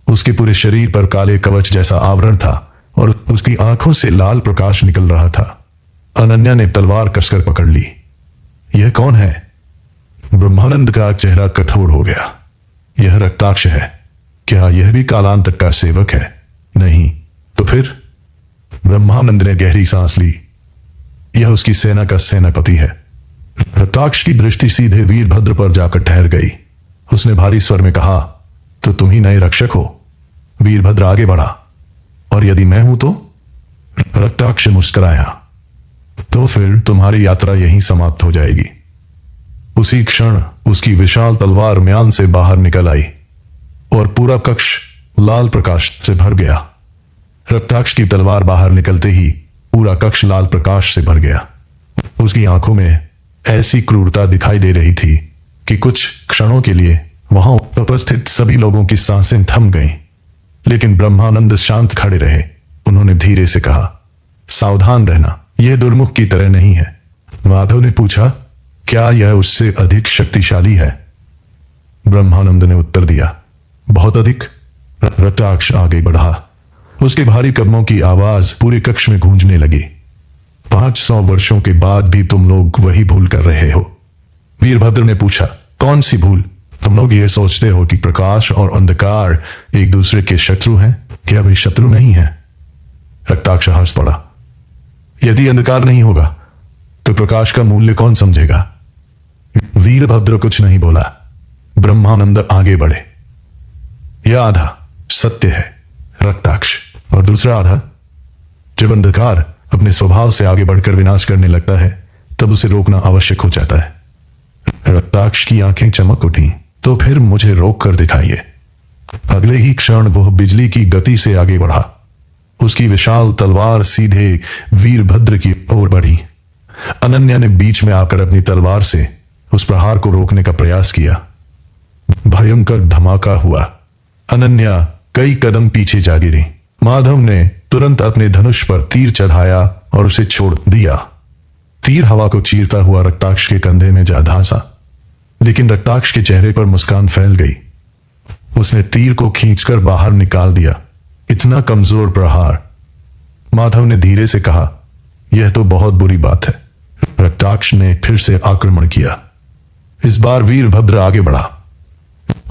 उसके पूरे शरीर पर काले कवच जैसा आवरण था और उसकी आंखों से लाल प्रकाश निकल रहा था। अनन्या ने तलवार कसकर पकड़ ली। यह कौन है? ब्रह्मानंद का चेहरा कठोर हो गया। यह रक्ताक्ष है। क्या यह भी कालांतक का सेवक है? नहीं तो फिर? ब्रह्मानंद ने गहरी सांस ली। यह उसकी सेना का सेनापति है। रक्ताक्ष की दृष्टि सीधे वीरभद्र पर जाकर ठहर गई। उसने भारी स्वर में कहा, तो तुम ही नए रक्षक हो? वीरभद्र आगे बढ़ा। और यदि मैं हूं तो? रक्ताक्ष मुस्कुराया। तो फिर तुम्हारी यात्रा यहीं समाप्त हो जाएगी। उसी क्षण उसकी विशाल तलवार म्यान से बाहर निकल आई और पूरा कक्ष लाल प्रकाश से भर गया। रक्ताक्ष की तलवार बाहर निकलते ही पूरा कक्ष लाल प्रकाश से भर गया। उसकी आंखों में ऐसी क्रूरता दिखाई दे रही थी कि कुछ क्षणों के लिए वहां उपस्थित सभी लोगों की सांसें थम गईं। लेकिन ब्रह्मानंद शांत खड़े रहे। उन्होंने धीरे से कहा, सावधान रहना, यह दुर्मुख की तरह नहीं है। माधव ने पूछा, क्या यह उससे अधिक शक्तिशाली है? ब्रह्मानंद ने उत्तर दिया, बहुत अधिक। रक्ताक्ष आगे बढ़ा। उसके भारी कदमों की आवाज पूरे कक्ष में गूंजने लगी। 500 वर्षों के बाद भी तुम लोग वही भूल कर रहे हो। वीरभद्र ने पूछा, कौन सी भूल? तुम लोग ये सोचते हो कि प्रकाश और अंधकार एक दूसरे के शत्रु हैं? क्या वे शत्रु नहीं हैं? रक्ताक्ष हंस पड़ा। यदि अंधकार नहीं होगा तो प्रकाश का मूल्य कौन समझेगा? वीरभद्र कुछ नहीं बोला। ब्रह्मानंद आगे बढ़े। यह आधा सत्य है रक्ताक्ष, और दूसरा आधा, जब अंधकार अपने स्वभाव से आगे बढ़कर विनाश करने लगता है तब उसे रोकना आवश्यक हो जाता है। रक्ताक्ष की आंखें चमक उठी। तो फिर मुझे रोक कर दिखाइए। अगले ही क्षण वह बिजली की गति से आगे बढ़ा। उसकी विशाल तलवार सीधे वीरभद्र की ओर बढ़ी। अनन्या ने बीच में आकर अपनी तलवार से उस प्रहार को रोकने का प्रयास किया। भयंकर धमाका हुआ। अनन्या कई कदम पीछे जा गिरी। माधव ने तुरंत अपने धनुष पर तीर चढ़ाया और उसे छोड़ दिया। तीर हवा को चीरता हुआ रक्ताक्ष के कंधे में जा धंसा, लेकिन रक्ताक्ष के चेहरे पर मुस्कान फैल गई। उसने तीर को खींचकर बाहर निकाल दिया। इतना कमजोर प्रहार। माधव ने धीरे से कहा, यह तो बहुत बुरी बात है। रक्ताक्ष ने फिर से आक्रमण किया। इस बार वीरभद्र आगे बढ़ा।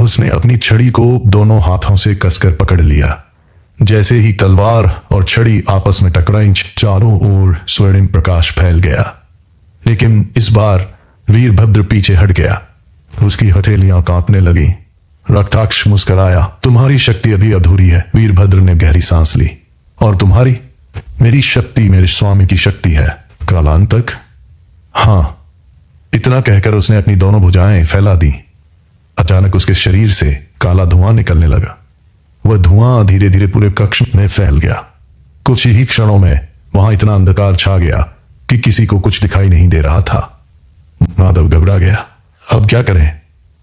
उसने अपनी छड़ी को दोनों हाथों से कसकर पकड़ लिया। जैसे ही तलवार और छड़ी आपस में टकराई, चारों ओर स्वर्णिम प्रकाश फैल गया। लेकिन इस बार वीरभद्र पीछे हट गया। उसकी हथेलियां कांपने लगी। रक्ताक्ष मुस्कुराया, तुम्हारी शक्ति अभी अधूरी है। वीरभद्र ने गहरी सांस ली। और तुम्हारी? मेरी शक्ति मेरे स्वामी की शक्ति है। कालांतक? हां। इतना कहकर उसने अपनी दोनों भुजाएं फैला दी। अचानक उसके शरीर से काला धुआं निकलने लगा। वह धुआं धीरे धीरे पूरे कक्ष में फैल गया। कुछ ही क्षणों में वहां इतना अंधकार छा गया कि किसी को कुछ दिखाई नहीं दे रहा था। माधव घबरा गया। अब क्या करें?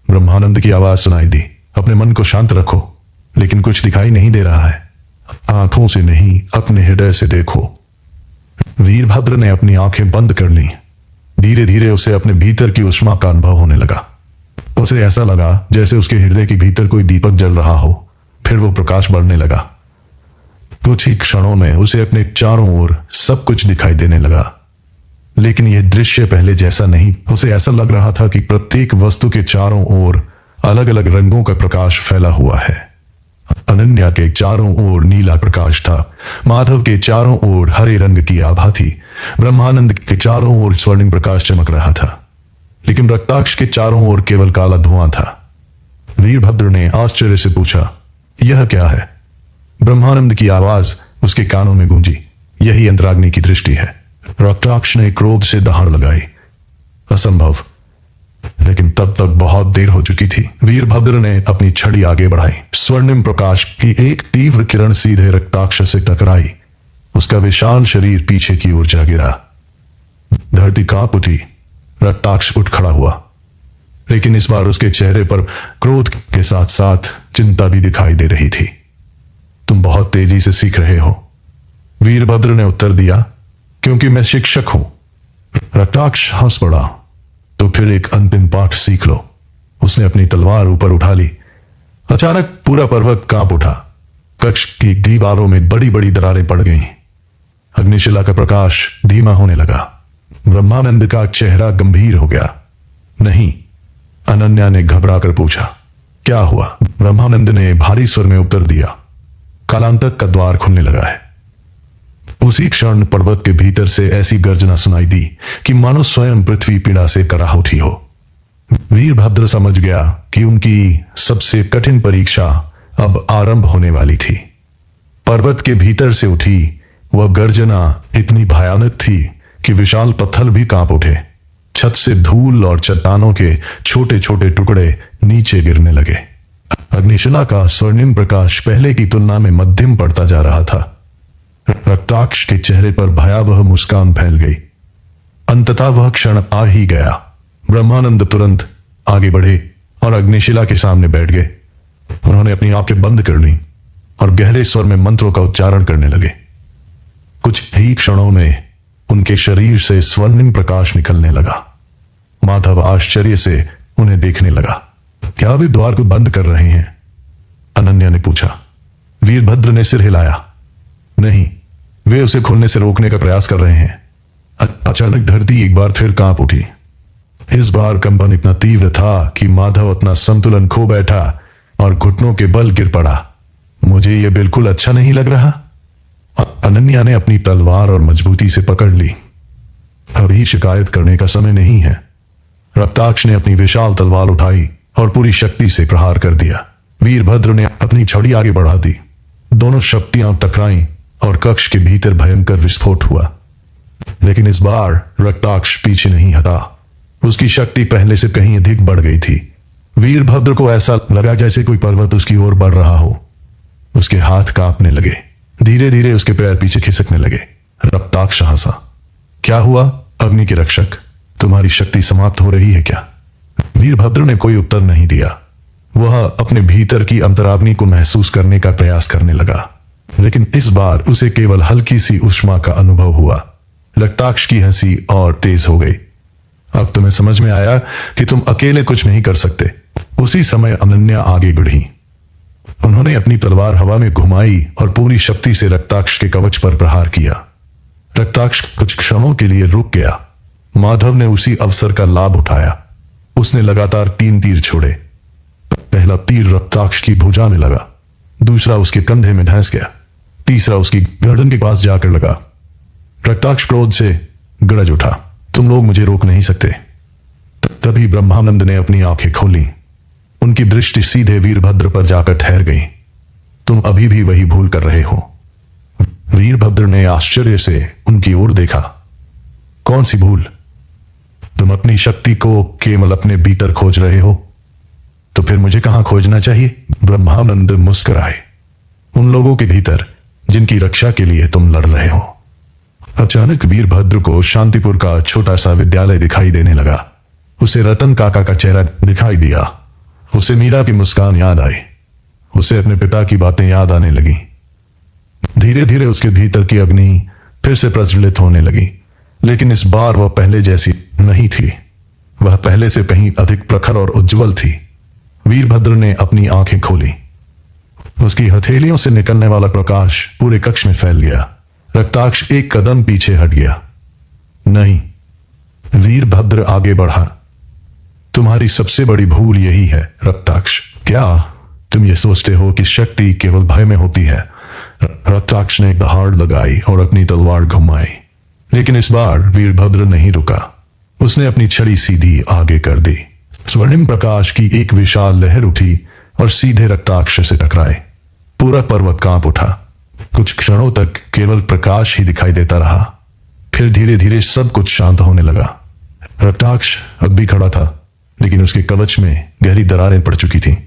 ब्रह्मानंद की आवाज सुनाई दी, अपने मन को शांत रखो। लेकिन कुछ दिखाई नहीं दे रहा है। आंखों से नहीं, अपने हृदय से देखो। वीरभद्र ने अपनी आंखें बंद कर ली। धीरे धीरे उसे अपने भीतर की ऊष्मा का अनुभव होने लगा। उसे ऐसा लगा जैसे उसके हृदय के भीतर कोई दीपक जल रहा हो। फिर वो प्रकाश बढ़ने लगा। कुछ ही क्षणों में उसे अपने चारों ओर सब कुछ दिखाई देने लगा। लेकिन यह दृश्य पहले जैसा नहीं। उसे ऐसा लग रहा था कि प्रत्येक वस्तु के चारों ओर अलग अलग रंगों का प्रकाश फैला हुआ है। अनन्या के चारों ओर नीला प्रकाश था। माधव के चारों ओर हरे रंग की आभा थी। ब्रह्मानंद के चारों ओर स्वर्णिम प्रकाश चमक रहा था। लेकिन रक्ताक्ष के चारों ओर केवल काला धुआं था। वीरभद्र ने आश्चर्य से पूछा, यह क्या है? ब्रह्मानंद की आवाज उसके कानों में गूंजी, यही अंतराग्नि की दृष्टि है। रक्ताक्ष ने क्रोध से दहाड़ लगाई। असंभव। लेकिन तब तक बहुत देर हो चुकी थी। वीरभद्र ने अपनी छड़ी आगे बढ़ाई। स्वर्णिम प्रकाश की एक तीव्र किरण सीधे रक्ताक्ष से टकराई। उसका विशाल शरीर पीछे की ओर जा गिरा। धरती कांप उठी। रक्ताक्ष उठ खड़ा हुआ, लेकिन इस बार उसके चेहरे पर क्रोध के साथ साथ चिंता भी दिखाई दे रही थी। तुम बहुत तेजी से सीख रहे हो, वीरभद्र ने उत्तर दिया। क्योंकि मैं शिक्षक हूं। रक्ताक्ष हंस पड़ा। तो फिर एक अंतिम पाठ सीख लो। उसने अपनी तलवार ऊपर उठा ली। अचानक पूरा पर्वत कांप उठा। कक्ष की दीवारों में बड़ी बड़ी दरारें पड़ गईं। अग्निशिला का प्रकाश धीमा होने लगा। ब्रह्मानंद का चेहरा गंभीर हो गया। नहीं, अनन्या ने घबराकर पूछा। क्या हुआ? ब्रह्मानंद ने भारी स्वर में उत्तर दिया। कालांतक का द्वार खुलने लगा है। उसी क्षण पर्वत के भीतर से ऐसी गर्जना सुनाई दी कि मानो स्वयं पृथ्वी पीड़ा से कराह उठी हो। वीरभद्र समझ गया कि उनकी सबसे कठिन परीक्षा अब आरंभ होने वाली थी। पर्वत के भीतर से उठी वह गर्जना इतनी भयानक थी कि विशाल पत्थर भी कांप उठे। छत से धूल और चट्टानों के छोटे छोटे टुकड़े नीचे गिरने लगे। अग्निशिला का स्वर्णिम प्रकाश पहले की तुलना में मध्यम पड़ता जा रहा था। रक्ताक्ष के चेहरे पर भयावह मुस्कान फैल गई। अंततः वह क्षण आ ही गया। ब्रह्मानंद तुरंत आगे बढ़े और अग्निशिला के सामने बैठ गए। उन्होंने अपनी आंखें बंद कर ली और गहरे स्वर में मंत्रों का उच्चारण करने लगे। कुछ ही क्षणों में उनके शरीर से स्वर्णिम प्रकाश निकलने लगा। माधव आश्चर्य से उन्हें देखने लगा। क्या वे द्वार को बंद कर रहे हैं? अनन्या ने पूछा। वीरभद्र ने सिर हिलाया। नहीं, वे उसे खुलने से रोकने का प्रयास कर रहे हैं। अचानक धरती एक बार फिर कांप उठी। इस बार कंपन इतना तीव्र था कि माधव अपना संतुलन खो बैठा और घुटनों के बल गिर पड़ा। मुझे यह बिल्कुल अच्छा नहीं लग रहा। अनन्या ने अपनी तलवार और मजबूती से पकड़ ली। अभी शिकायत करने का समय नहीं है। रक्ताक्ष ने अपनी विशाल तलवार उठाई और पूरी शक्ति से प्रहार कर दिया। वीरभद्र ने अपनी छड़ी आगे बढ़ा दी। दोनों शक्तियां टकराईं और कक्ष के भीतर भयंकर विस्फोट हुआ। लेकिन इस बार रक्ताक्ष पीछे नहीं हटा। उसकी शक्ति पहले से कहीं अधिक बढ़ गई थी। वीरभद्र को ऐसा लगा जैसे कोई पर्वत उसकी ओर बढ़ रहा हो। उसके हाथ कांपने लगे। धीरे धीरे उसके पैर पीछे खिसकने लगे। रक्ताक्ष हंसा। क्या हुआ अग्नि के रक्षक, तुम्हारी शक्ति समाप्त हो रही है क्या? वीरभद्र ने कोई उत्तर नहीं दिया। वह अपने भीतर की अंतराग्नि को महसूस करने का प्रयास करने लगा, लेकिन इस बार उसे केवल हल्की सी ऊष्मा का अनुभव हुआ। रक्ताक्ष की हंसी और तेज हो गई। अब तुम्हें समझ में आया कि तुम अकेले कुछ नहीं कर सकते। उसी समय अनन्या आगे बढ़ी। उन्होंने अपनी तलवार हवा में घुमाई और पूरी शक्ति से रक्ताक्ष के कवच पर प्रहार किया। रक्ताक्ष कुछ क्षणों के लिए रुक गया। माधव ने उसी अवसर का लाभ उठाया। उसने लगातार 3 तीर छोड़े। पहला तीर रक्ताक्ष की भुजा में लगा, दूसरा उसके कंधे में धंस गया, तीसरा उसकी गर्दन के पास जाकर लगा। रक्ताक्ष क्रोध से गरज उठा। तुम लोग मुझे रोक नहीं सकते। तभी ब्रह्मानंद ने अपनी आंखें खोली। उनकी दृष्टि सीधे वीरभद्र पर जाकर ठहर गई। तुम अभी भी वही भूल कर रहे हो। वीरभद्र ने आश्चर्य से उनकी ओर देखा। कौन सी भूल? तुम अपनी शक्ति को केवल अपने भीतर खोज रहे हो, तो फिर मुझे कहां खोजना चाहिए? ब्रह्मानंद मुस्कुराए। उन लोगों के भीतर जिनकी रक्षा के लिए तुम लड़ रहे हो। अचानक वीरभद्र को शांतिपुर का छोटा सा विद्यालय दिखाई देने लगा। उसे रतन काका का चेहरा दिखाई दिया। उसे मीरा की मुस्कान याद आई। उसे अपने पिता की बातें याद आने लगी। धीरे धीरे उसके भीतर की अग्नि फिर से प्रज्वलित होने लगी, लेकिन इस बार वह पहले जैसी नहीं थी। वह पहले से कहीं अधिक प्रखर और उज्जवल थी। वीरभद्र ने अपनी आंखें खोली। उसकी हथेलियों से निकलने वाला प्रकाश पूरे कक्ष में फैल गया। रक्ताक्ष एक कदम पीछे हट गया। नहीं, वीरभद्र आगे बढ़ा। तुम्हारी सबसे बड़ी भूल यही है रक्ताक्ष। क्या तुम ये सोचते हो कि शक्ति केवल भय में होती है? रक्ताक्ष ने दहाड़ लगाई और अपनी तलवार घुमाई, लेकिन इस बार वीरभद्र नहीं रुका। उसने अपनी छड़ी सीधी आगे कर दी। स्वर्णिम प्रकाश की एक विशाल लहर उठी और सीधे रक्ताक्ष से टकराए। पूरा पर्वत कांप उठा। कुछ क्षणों तक केवल प्रकाश ही दिखाई देता रहा। फिर धीरे धीरे सब कुछ शांत होने लगा। रक्ताक्ष अब भी खड़ा था, लेकिन उसके कवच में गहरी दरारें पड़ चुकी थीं।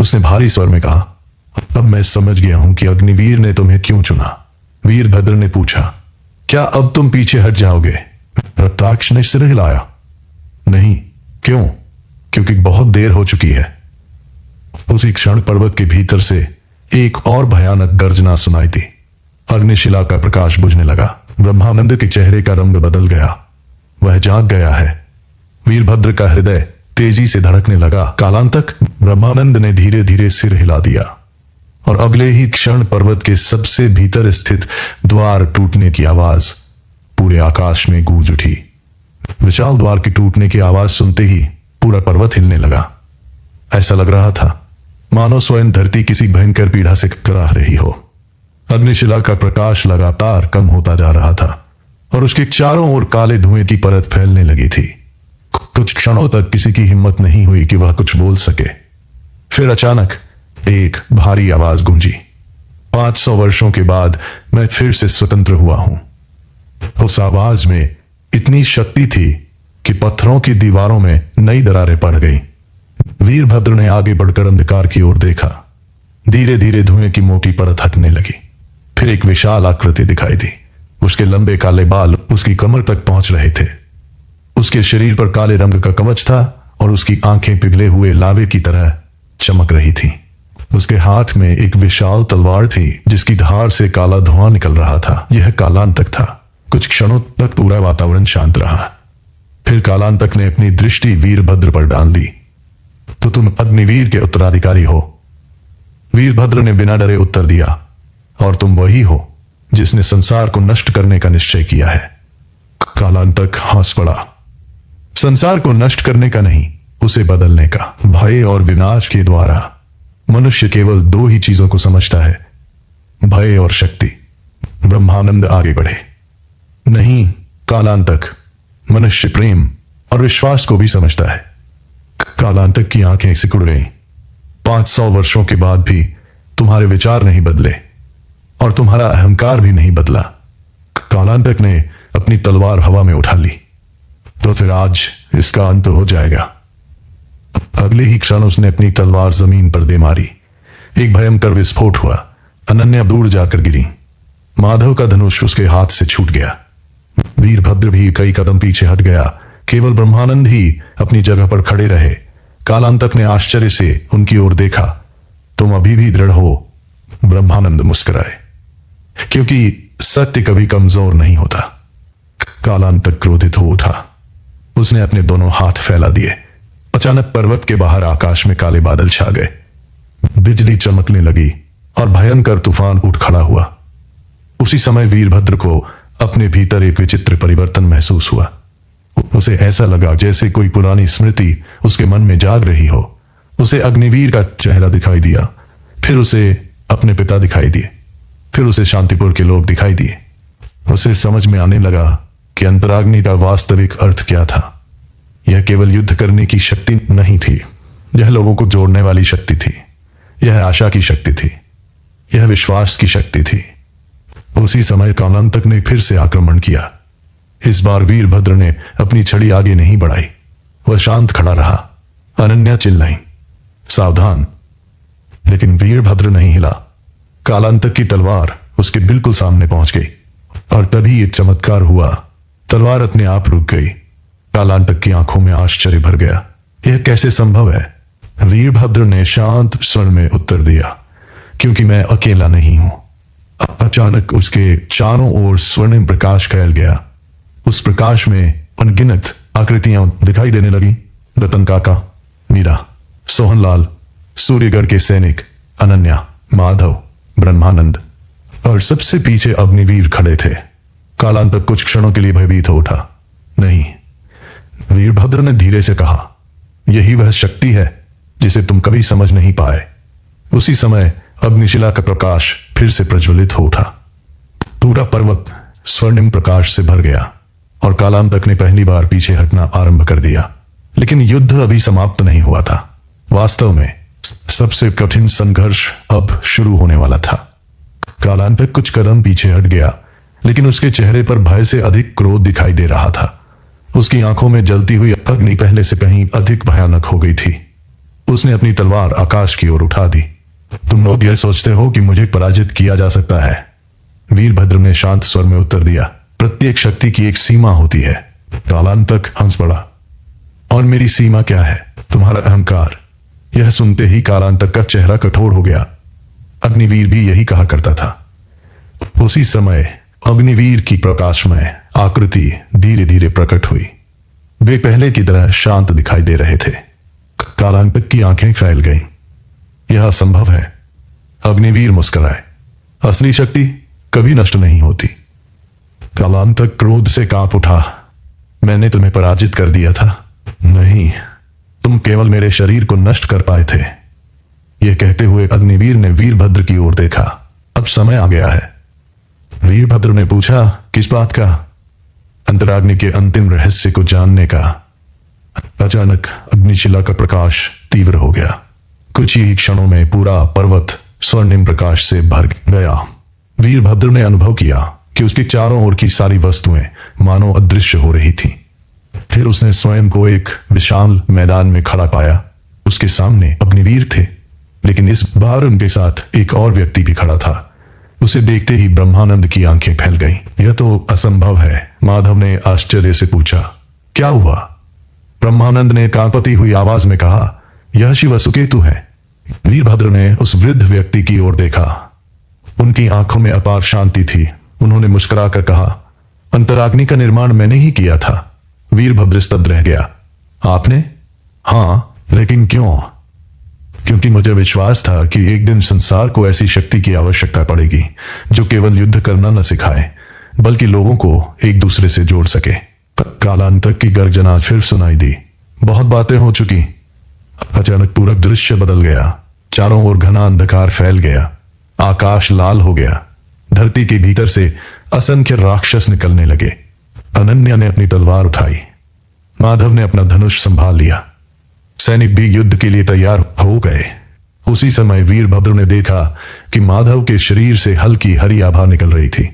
उसने भारी स्वर में कहा, अब मैं समझ गया हूं कि अग्निवीर ने तुम्हें क्यों चुना। वीरभद्र ने पूछा, क्या अब तुम पीछे हट जाओगे? रक्ताक्ष ने सिर हिलाया, नहीं। क्यों? क्योंकि बहुत देर हो चुकी है। उसी क्षण पर्वत के भीतर से एक और भयानक गर्जना सुनाई दी। अग्निशिला का प्रकाश बुझने लगा। ब्रह्मानंद के चेहरे का रंग बदल गया। वह जाग गया है। वीरभद्र का हृदय तेजी से धड़कने लगा। कालांतक। ब्रह्मानंद ने धीरे धीरे सिर हिला दिया और अगले ही क्षण पर्वत के सबसे भीतर स्थित द्वार टूटने की आवाज पूरे आकाश में गूंज उठी। विशाल द्वार की टूटने की आवाज सुनते ही पूरा पर्वत हिलने लगा। ऐसा लग रहा था मानो स्वयं धरती किसी भयंकर पीड़ा से कराह रही हो। अग्निशिला का प्रकाश लगातार कम होता जा रहा था और उसके चारों ओर काले धुएं की परत फैलने लगी थी। कुछ क्षणों तक किसी की हिम्मत नहीं हुई कि वह कुछ बोल सके। फिर अचानक एक भारी आवाज गूंजी, 500 वर्षों के बाद मैं फिर से स्वतंत्र हुआ हूं। उस आवाज में इतनी शक्ति थी कि पत्थरों की दीवारों में नई दरारें पड़ गईं। वीरभद्र ने आगे बढ़कर अंधकार की ओर देखा। धीरे धीरे धुएं की मोटी परत हटने लगी। फिर एक विशाल आकृति दिखाई दी। उसके लंबे काले बाल उसकी कमर तक पहुंच रहे थे। उसके शरीर पर काले रंग का कवच था और उसकी आंखें पिघले हुए लावे की तरह चमक रही थीं। उसके हाथ में एक विशाल तलवार थी जिसकी धार से काला धुआं निकल रहा था। यह कालांतक था। कुछ क्षणों तक पूरा वातावरण शांत रहा। फिर कालांतक ने अपनी दृष्टि वीरभद्र पर डाल दी। तो तुम अग्निवीर के उत्तराधिकारी हो? वीरभद्र ने बिना डरे उत्तर दिया, और तुम वही हो जिसने संसार को नष्ट करने का निश्चय किया है। कालांतक हंस पड़ा। संसार को नष्ट करने का नहीं, उसे बदलने का। भय और विनाश के द्वारा मनुष्य केवल दो ही चीजों को समझता है, भय और शक्ति। ब्रह्मानंद आगे बढ़े। नहीं कालांतक, मनुष्य प्रेम और विश्वास को भी समझता है। कालांतक की आंखें सिकुड़ गईं। 500 वर्षों के बाद भी तुम्हारे विचार नहीं बदले और तुम्हारा अहंकार भी नहीं बदला। कालांतक ने अपनी तलवार हवा में उठा ली। तो फिर आज इसका अंत हो जाएगा। अगले ही क्षण उसने अपनी तलवार जमीन पर दे मारी। एक भयंकर विस्फोट हुआ। अनन्या दूर जाकर गिरी। माधव का धनुष उसके हाथ से छूट गया। वीरभद्र भी कई कदम पीछे हट गया। केवल ब्रह्मानंद ही अपनी जगह पर खड़े रहे। कालांतक ने आश्चर्य से उनकी ओर देखा। तुम अभी भी दृढ़ हो? ब्रह्मानंद मुस्कुराए, क्योंकि सत्य कभी कमजोर नहीं होता। कालांतक क्रोधित हो उठा। उसने अपने दोनों हाथ फैला दिए। अचानक पर्वत के बाहर आकाश में काले बादल छा गए। बिजली चमकने लगी और भयंकर तूफान उठ खड़ा हुआ। उसी समय वीरभद्र को अपने भीतर एक विचित्र परिवर्तन महसूस हुआ। उसे ऐसा लगा जैसे कोई पुरानी स्मृति उसके मन में जाग रही हो। उसे अग्निवीर का चेहरा दिखाई दिया, फिर उसे अपने पिता दिखाई दिए, फिर उसे शांतिपुर के लोग दिखाई दिए। उसे समझ में आने लगा कि अंतराग्नि का वास्तविक अर्थ क्या था। यह केवल युद्ध करने की शक्ति नहीं थी, यह लोगों को जोड़ने वाली शक्ति थी। यह आशा की शक्ति थी, यह विश्वास की शक्ति थी। उसी समय कालांतक ने फिर से आक्रमण किया। इस बार वीरभद्र ने अपनी छड़ी आगे नहीं बढ़ाई। वह शांत खड़ा रहा। अनन्या चिल्लाई, सावधान! लेकिन वीरभद्र नहीं हिला। कालांतक की तलवार उसके बिल्कुल सामने पहुंच गई और तभी एक चमत्कार हुआ। तलवार अपने आप रुक गई। कालांतक की आंखों में आश्चर्य भर गया। यह कैसे संभव है? वीरभद्र ने शांत स्वर में उत्तर दिया, क्योंकि मैं अकेला नहीं हूं। अचानक उसके चारों ओर स्वर्णिम प्रकाश फैल गया। उस प्रकाश में अनगिनत आकृतियां दिखाई देने लगी। रतन काका, मीरा, सोहनलाल, सूर्यगढ़ के सैनिक, अनन्या, माधव, ब्रह्मानंद और सबसे पीछे अग्निवीर खड़े थे। कालांतक कुछ क्षणों के लिए भयभीत हो उठा। नहीं, वीरभद्र ने धीरे से कहा, यही वह शक्ति है जिसे तुम कभी समझ नहीं पाए। उसी समय अग्निशिला का प्रकाश फिर से प्रज्वलित हो उठा। पूरा पर्वत स्वर्णिम प्रकाश से भर गया और कालांतक ने पहली बार पीछे हटना आरंभ कर दिया। लेकिन युद्ध अभी समाप्त नहीं हुआ था। वास्तव में सबसे कठिन संघर्ष अब शुरू होने वाला था। कालांतक कुछ कदम पीछे हट गया। लेकिन उसके चेहरे पर भय से अधिक क्रोध दिखाई दे रहा था। उसकी आंखों में जलती हुई अग्नि पहले से कहीं अधिक भयानक हो गई थी। उसने अपनी तलवार आकाश की ओर उठा दी। तुम लोग यह सोचते हो कि मुझे पराजित किया जा सकता है? वीरभद्र ने शांत स्वर में उत्तर दिया। प्रत्येक शक्ति की एक सीमा होती है। कालांतक हंस पड़ा। और मेरी सीमा क्या है? तुम्हारा अहंकार। यह सुनते ही कालांतक का चेहरा कठोर हो गया। अग्निवीर भी यही कहा करता था। उसी समय अग्निवीर की प्रकाशमय आकृति धीरे धीरे प्रकट हुई। वे पहले की तरह शांत दिखाई दे रहे थे। कालांतक की आंखें फैल गईं। यह असंभव है। अग्निवीर मुस्कुराए। असली शक्ति कभी नष्ट नहीं होती। कालांतक क्रोध से कांप उठा। मैंने तुम्हें पराजित कर दिया था। नहीं, तुम केवल मेरे शरीर को नष्ट कर पाए थे। यह कहते हुए अग्निवीर ने वीरभद्र की ओर देखा। अब समय आ गया है। वीरभद्र ने पूछा, किस बात का? अंतराग्नि के अंतिम रहस्य को जानने का। अचानक अग्निशिला का प्रकाश तीव्र हो गया। कुछ ही क्षणों में पूरा पर्वत स्वर्णिम प्रकाश से भर गया। वीरभद्र ने अनुभव किया कि उसके चारों ओर की सारी वस्तुएं मानो अदृश्य हो रही थीं। फिर उसने स्वयं को एक विशाल मैदान में खड़ा पाया। उसके सामने अग्निवीर थे, लेकिन इस बार उनके साथ एक और व्यक्ति भी खड़ा था। उसे देखते ही ब्रह्मानंद की आंखें फैल गईं। यह तो असंभव है, माधव ने आश्चर्य से पूछा। क्या हुआ? ब्रह्मानंद ने कांपती हुई आवाज में कहा, यह शिव वसुकेतु है। वीरभद्र ने उस वृद्ध व्यक्ति की ओर देखा। उनकी आंखों में अपार शांति थी। उन्होंने मुस्कुराकर कहा, अंतराग्नि का निर्माण मैंने ही किया था। वीरभद्र स्तब्ध रह गया। आपने? हाँ, लेकिन क्यों? क्योंकि मुझे विश्वास था कि एक दिन संसार को ऐसी शक्ति की आवश्यकता पड़ेगी जो केवल युद्ध करना न सिखाए, बल्कि लोगों को एक दूसरे से जोड़ सके। कालांतक की गर्जना फिर सुनाई दी। बहुत बातें हो चुकी। अचानक पूरा दृश्य बदल गया। चारों ओर घना अंधकार फैल गया। आकाश लाल हो गया। धरती के भीतर से असंख्य राक्षस निकलने लगे। अनन्या ने अपनी तलवार उठाई। माधव ने अपना धनुष संभाल लिया। सैनिक भी युद्ध के लिए तैयार हो गए। उसी समय वीरभद्र ने देखा कि माधव के शरीर से हल्की हरी आभा निकल रही थी।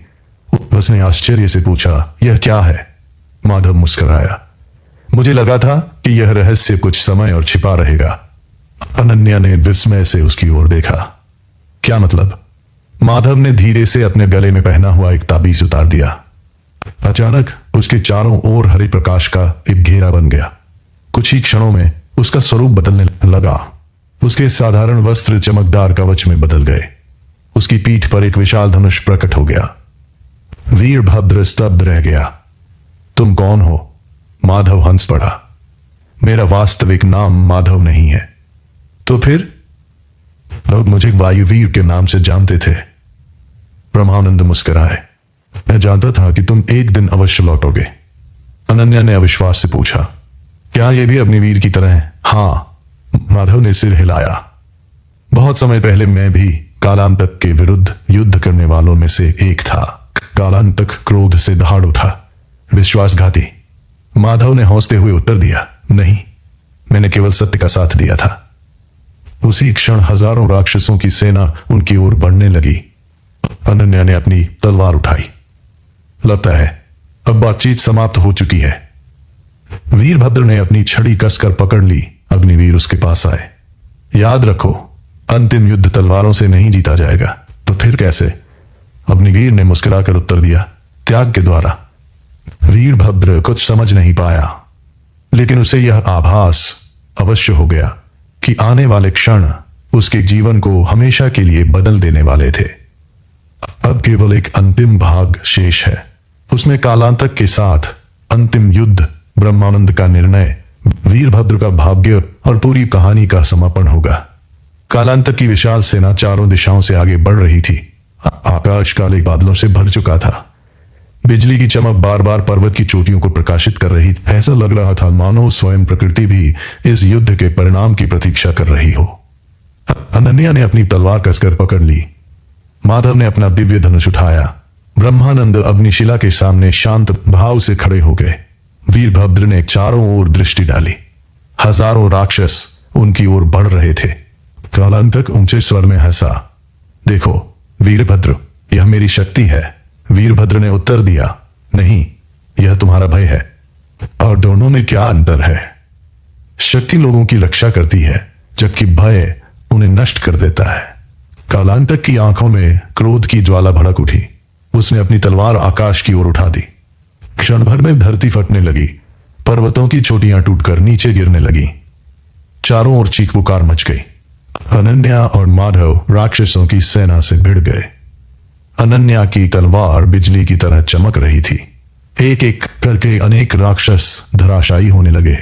उसने आश्चर्य से पूछा, यह क्या है? माधव मुस्कुराया। मुझे लगा था कि यह रहस्य कुछ समय और छिपा रहेगा। अनन्या ने विस्मय से उसकी ओर देखा। क्या मतलब? माधव ने धीरे से अपने गले में पहना हुआ एक ताबीज उतार दिया। अचानक उसके चारों ओर हरे प्रकाश का एक घेरा बन गया। कुछ ही क्षणों में उसका स्वरूप बदलने लगा। उसके साधारण वस्त्र चमकदार कवच में बदल गए। उसकी पीठ पर एक विशाल धनुष प्रकट हो गया। वीरभद्र स्तब्ध रह गया। तुम कौन हो? माधव हंस पड़ा। मेरा वास्तविक नाम माधव नहीं है। तो फिर? लोग मुझे वायुवीर के नाम से जानते थे। ब्रह्मानंद मुस्कुराए। मैं जानता था कि तुम एक दिन अवश्य लौटोगे। अनन्या ने अविश्वास से पूछा, क्या यह भी अग्निवीर की तरह है? हाँ, माधव ने सिर हिलाया। बहुत समय पहले मैं भी कालांतक के विरुद्ध युद्ध करने वालों में से एक था। कालांतक क्रोध से दहाड़ उठा। विश्वासघाती। माधव ने हंसते हुए उत्तर दिया, नहीं, मैंने केवल सत्य का साथ दिया था। उसी क्षण हजारों राक्षसों की सेना उनकी ओर बढ़ने लगी। अनन्या ने अपनी तलवार उठाई। लगता है अब बातचीत समाप्त हो चुकी है। वीरभद्र ने अपनी छड़ी कसकर पकड़ ली। अग्निवीर उसके पास आए। याद रखो, अंतिम युद्ध तलवारों से नहीं जीता जाएगा। तो फिर कैसे? अग्निवीर ने मुस्कुराकर उत्तर दिया, त्याग के द्वारा। वीरभद्र कुछ समझ नहीं पाया, लेकिन उसे यह आभास अवश्य हो गया कि आने वाले क्षण उसके जीवन को हमेशा के लिए बदल देने वाले थे। अब केवल एक अंतिम भाग शेष है। उसमें कालांतक के साथ अंतिम युद्ध, ब्रह्मानंद का निर्णय, वीरभद्र का भाग्य और पूरी कहानी का समापन होगा। कालांतक की विशाल सेना चारों दिशाओं से आगे बढ़ रही थी। आकाश काले बादलों से भर चुका था। बिजली की चमक बार बार पर्वत की चोटियों को प्रकाशित कर रही थी। ऐसा लग रहा था मानो स्वयं प्रकृति भी इस युद्ध के परिणाम की प्रतीक्षा कर रही हो। अनन्या ने अपनी तलवार कसकर पकड़ ली। माधव ने अपना दिव्य धनुष उठाया। ब्रह्मानंद अग्निशिला के सामने शांत भाव से खड़े हो गए। वीरभद्र ने चारों ओर दृष्टि डाली। हजारों राक्षस उनकी ओर बढ़ रहे थे। कालांतक ऊंचे स्वर में हंसा, देखो वीरभद्र, यह मेरी शक्ति है। वीरभद्र ने उत्तर दिया, नहीं, यह तुम्हारा भय है। और दोनों में क्या अंतर है? शक्ति लोगों की रक्षा करती है, जबकि भय उन्हें नष्ट कर देता है। कालांतक की आंखों में क्रोध की ज्वाला भड़क उठी। उसने अपनी तलवार आकाश की ओर उठा दी। क्षण भर में धरती फटने लगी, पर्वतों की चोटियां टूटकर नीचे गिरने लगी। चारों ओर चीख पुकार मच गई। अनन्या और माधव राक्षसों की सेना से भिड़ गए। अनन्या की तलवार बिजली की तरह चमक रही थी। एक एक करके अनेक राक्षस धराशायी होने लगे।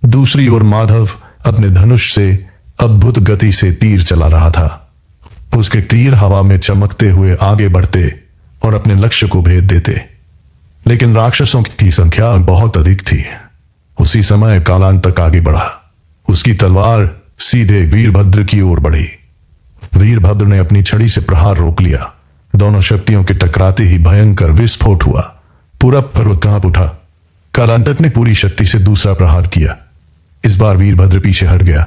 दूसरी ओर माधव अपने धनुष से अद्भुत गति से तीर चला रहा था। उसके तीर हवा में चमकते हुए आगे बढ़ते और अपने लक्ष्य को भेद देते, लेकिन राक्षसों की संख्या बहुत अधिक थी। उसी समय कालांतक आगे बढ़ा। उसकी तलवार सीधे वीरभद्र की ओर बढ़ी। वीरभद्र ने अपनी छड़ी से प्रहार रोक लिया। दोनों शक्तियों के टकराते ही भयंकर विस्फोट हुआ। पूरा पर्वत कांप उठा। कालांतक ने पूरी शक्ति से दूसरा प्रहार किया। इस बार वीरभद्र पीछे हट गया।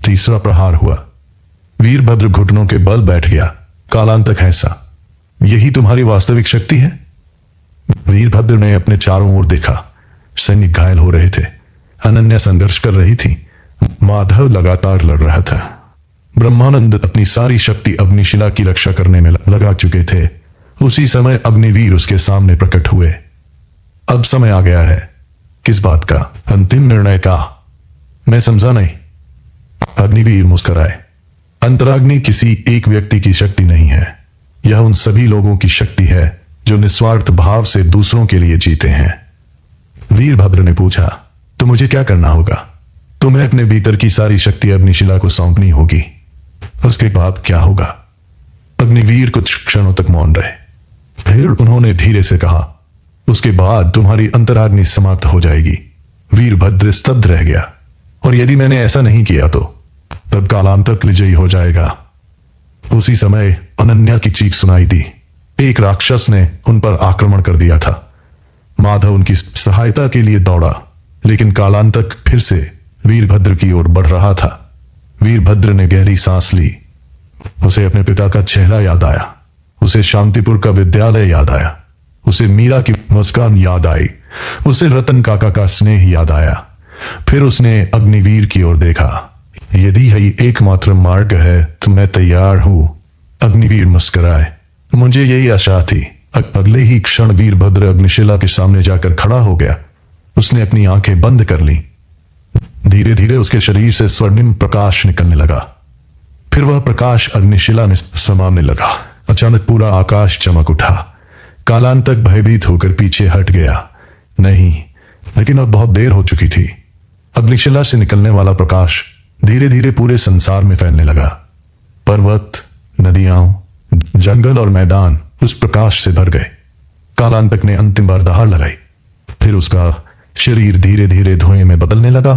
तीसरा प्रहार हुआ। वीरभद्र घुटनों के बल बैठ गया। कालांतक हंसा, यही तुम्हारी वास्तविक शक्ति है? वीरभद्र ने अपने चारों ओर देखा। सैनिक घायल हो रहे थे। अनन्या संघर्ष कर रही थी। माधव लगातार लड़ रहा था। ब्रह्मानंद अपनी सारी शक्ति अग्निशिला की रक्षा करने में लगा चुके थे। उसी समय अग्निवीर उसके सामने प्रकट हुए। अब समय आ गया है। किस बात का? अंतिम निर्णय का? मैं समझा नहीं। अग्निवीर मुस्कुराए। अंतराग्नि किसी एक व्यक्ति की शक्ति नहीं है। यह उन सभी लोगों की शक्ति है जो निस्वार्थ भाव से दूसरों के लिए जीते हैं। वीरभद्र ने पूछा, तो मुझे क्या करना होगा? तुम्हें अपने भीतर की सारी शक्ति अग्निशिला को सौंपनी होगी। उसके बाद क्या होगा? अग्निवीर कुछ क्षणों तक मौन रहे। फिर उन्होंने धीरे से कहा, उसके बाद तुम्हारी अंतराग्नि समाप्त हो जाएगी। वीरभद्र स्तब्ध रह गया। और यदि मैंने ऐसा नहीं किया तो तब कालांतक विजयी हो जाएगा। उसी समय अनन्या की चीख सुनाई दी। एक राक्षस ने उन पर आक्रमण कर दिया था। माधव उनकी सहायता के लिए दौड़ा, लेकिन कालांतक फिर से वीरभद्र की ओर बढ़ रहा था। वीरभद्र ने गहरी सांस ली। उसे अपने पिता का चेहरा याद आया। उसे शांतिपुर का विद्यालय याद आया। उसे मीरा की मुस्कान याद आई। उसे रतन काका का स्नेह याद आया। फिर उसने अग्निवीर की ओर देखा। यदि यही एकमात्र मार्ग है तो मैं तैयार हूं। अग्निवीर मुस्कुराए। मुझे यही आशा थी। अगले ही क्षण वीरभद्र अग्निशिला के सामने जाकर खड़ा हो गया। उसने अपनी आंखें बंद कर ली। धीरे धीरे उसके शरीर से स्वर्णिम प्रकाश निकलने लगा। फिर वह प्रकाश अग्निशिला में समाने लगा। अचानक पूरा आकाश चमक उठा। कालांतक भयभीत होकर पीछे हट गया। नहीं, लेकिन अब बहुत देर हो चुकी थी। अग्निशिला से निकलने वाला प्रकाश धीरे धीरे पूरे संसार में फैलने लगा। पर्वत, नदियां, जंगल और मैदान उस प्रकाश से भर गए। कालांतक ने अंतिम बार दहाड़ लगाई। फिर उसका शरीर धीरे धीरे धुएं में बदलने लगा।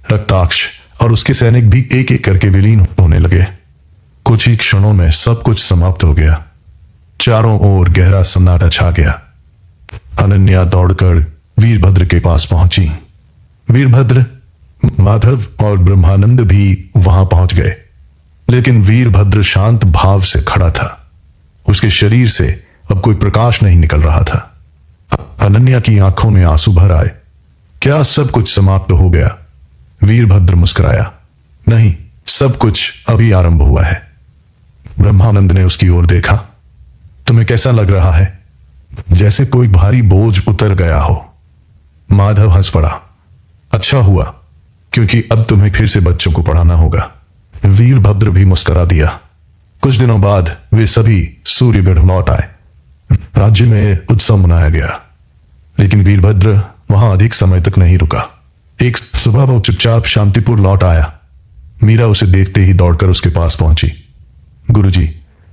रक्ताक्ष और उसके सैनिक भी एक एक करके विलीन होने लगे। कुछ ही क्षणों में सब कुछ समाप्त हो गया। चारों ओर गहरा सन्नाटा छा गया। अनन्या दौड़कर वीरभद्र के पास पहुंची। वीरभद्र, माधव और ब्रह्मानंद भी वहां पहुंच गए, लेकिन वीरभद्र शांत भाव से खड़ा था। उसके शरीर से अब कोई प्रकाश नहीं निकल रहा था। अनन्या की आंखों में आंसू भर आए। क्या सब कुछ समाप्त हो गया? वीरभद्र मुस्कुराया। नहीं, सब कुछ अभी आरंभ हुआ है। ब्रह्मानंद ने उसकी ओर देखा। तुम्हें कैसा लग रहा है? जैसे कोई भारी बोझ उतर गया हो। माधव हंस पड़ा। अच्छा हुआ, क्योंकि अब तुम्हें फिर से बच्चों को पढ़ाना होगा। वीरभद्र भी मुस्कुरा दिया। कुछ दिनों बाद वे सभी सूर्यगढ़ लौट आए। राज्य में उत्सव मनाया गया, लेकिन वीरभद्र वहां अधिक समय तक नहीं रुका। एक सुबह वो चुपचाप शांतिपुर लौट आया। मीरा उसे देखते ही दौड़कर उसके पास पहुंची। गुरुजी,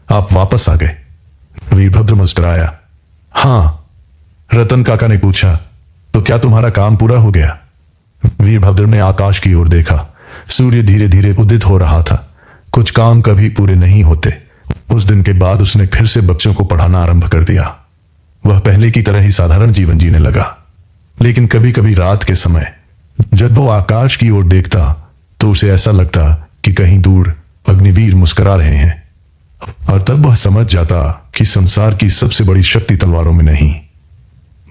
आप वापस आ गए। वीरभद्र मुस्कुराया। हां। रतन काका ने पूछा, तो क्या तुम्हारा काम पूरा हो गया? वीरभद्र ने आकाश की ओर देखा। सूर्य धीरे धीरे उदित हो रहा था। कुछ काम कभी पूरे नहीं होते। उस दिन के बाद उसने फिर से बच्चों को पढ़ाना आरंभ कर दिया। वह पहले की तरह ही साधारण जीवन जीने लगा, लेकिन कभी कभी रात के समय जब वो आकाश की ओर देखता तो उसे ऐसा लगता कि कहीं दूर अग्निवीर मुस्कुरा रहे हैं, और तब वह समझ जाता कि संसार की सबसे बड़ी शक्ति तलवारों में नहीं,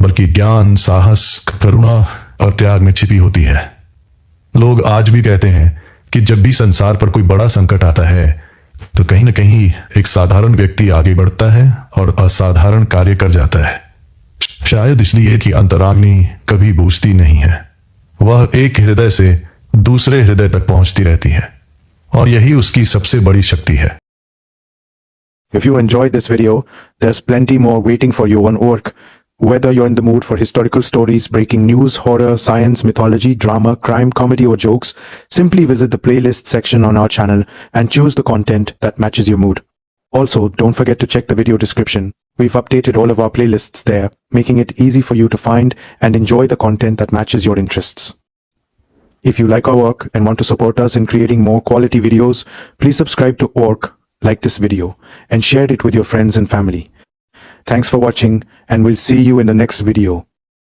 बल्कि ज्ञान, साहस, करुणा और त्याग में छिपी होती है। लोग आज भी कहते हैं कि जब भी संसार पर कोई बड़ा संकट आता है तो कहीं न कहीं एक साधारण व्यक्ति आगे बढ़ता है और असाधारण कार्य कर जाता है। शायद इसलिए कि अंतराग्नि कभी बुझती नहीं है, वह एक हृदय से दूसरे हृदय तक पहुंचती रहती है, और यही उसकी सबसे बड़ी शक्ति है। If you enjoyed this video, there's plenty more waiting for you on Orc. Whether you're in the mood for historical stories, breaking news, horror, science, mythology, drama, crime, comedy or jokes, simply visit the playlist section on our channel and choose the content that matches your mood. Also, don't forget to check the video description. We've updated all of our playlists there, making it easy for you to find and enjoy the content that matches your interests. If you like our work and want to support us in creating more quality videos, please subscribe to Orc, like this video, and share it with your friends and family. Thanks for watching, and we'll see you in the next video.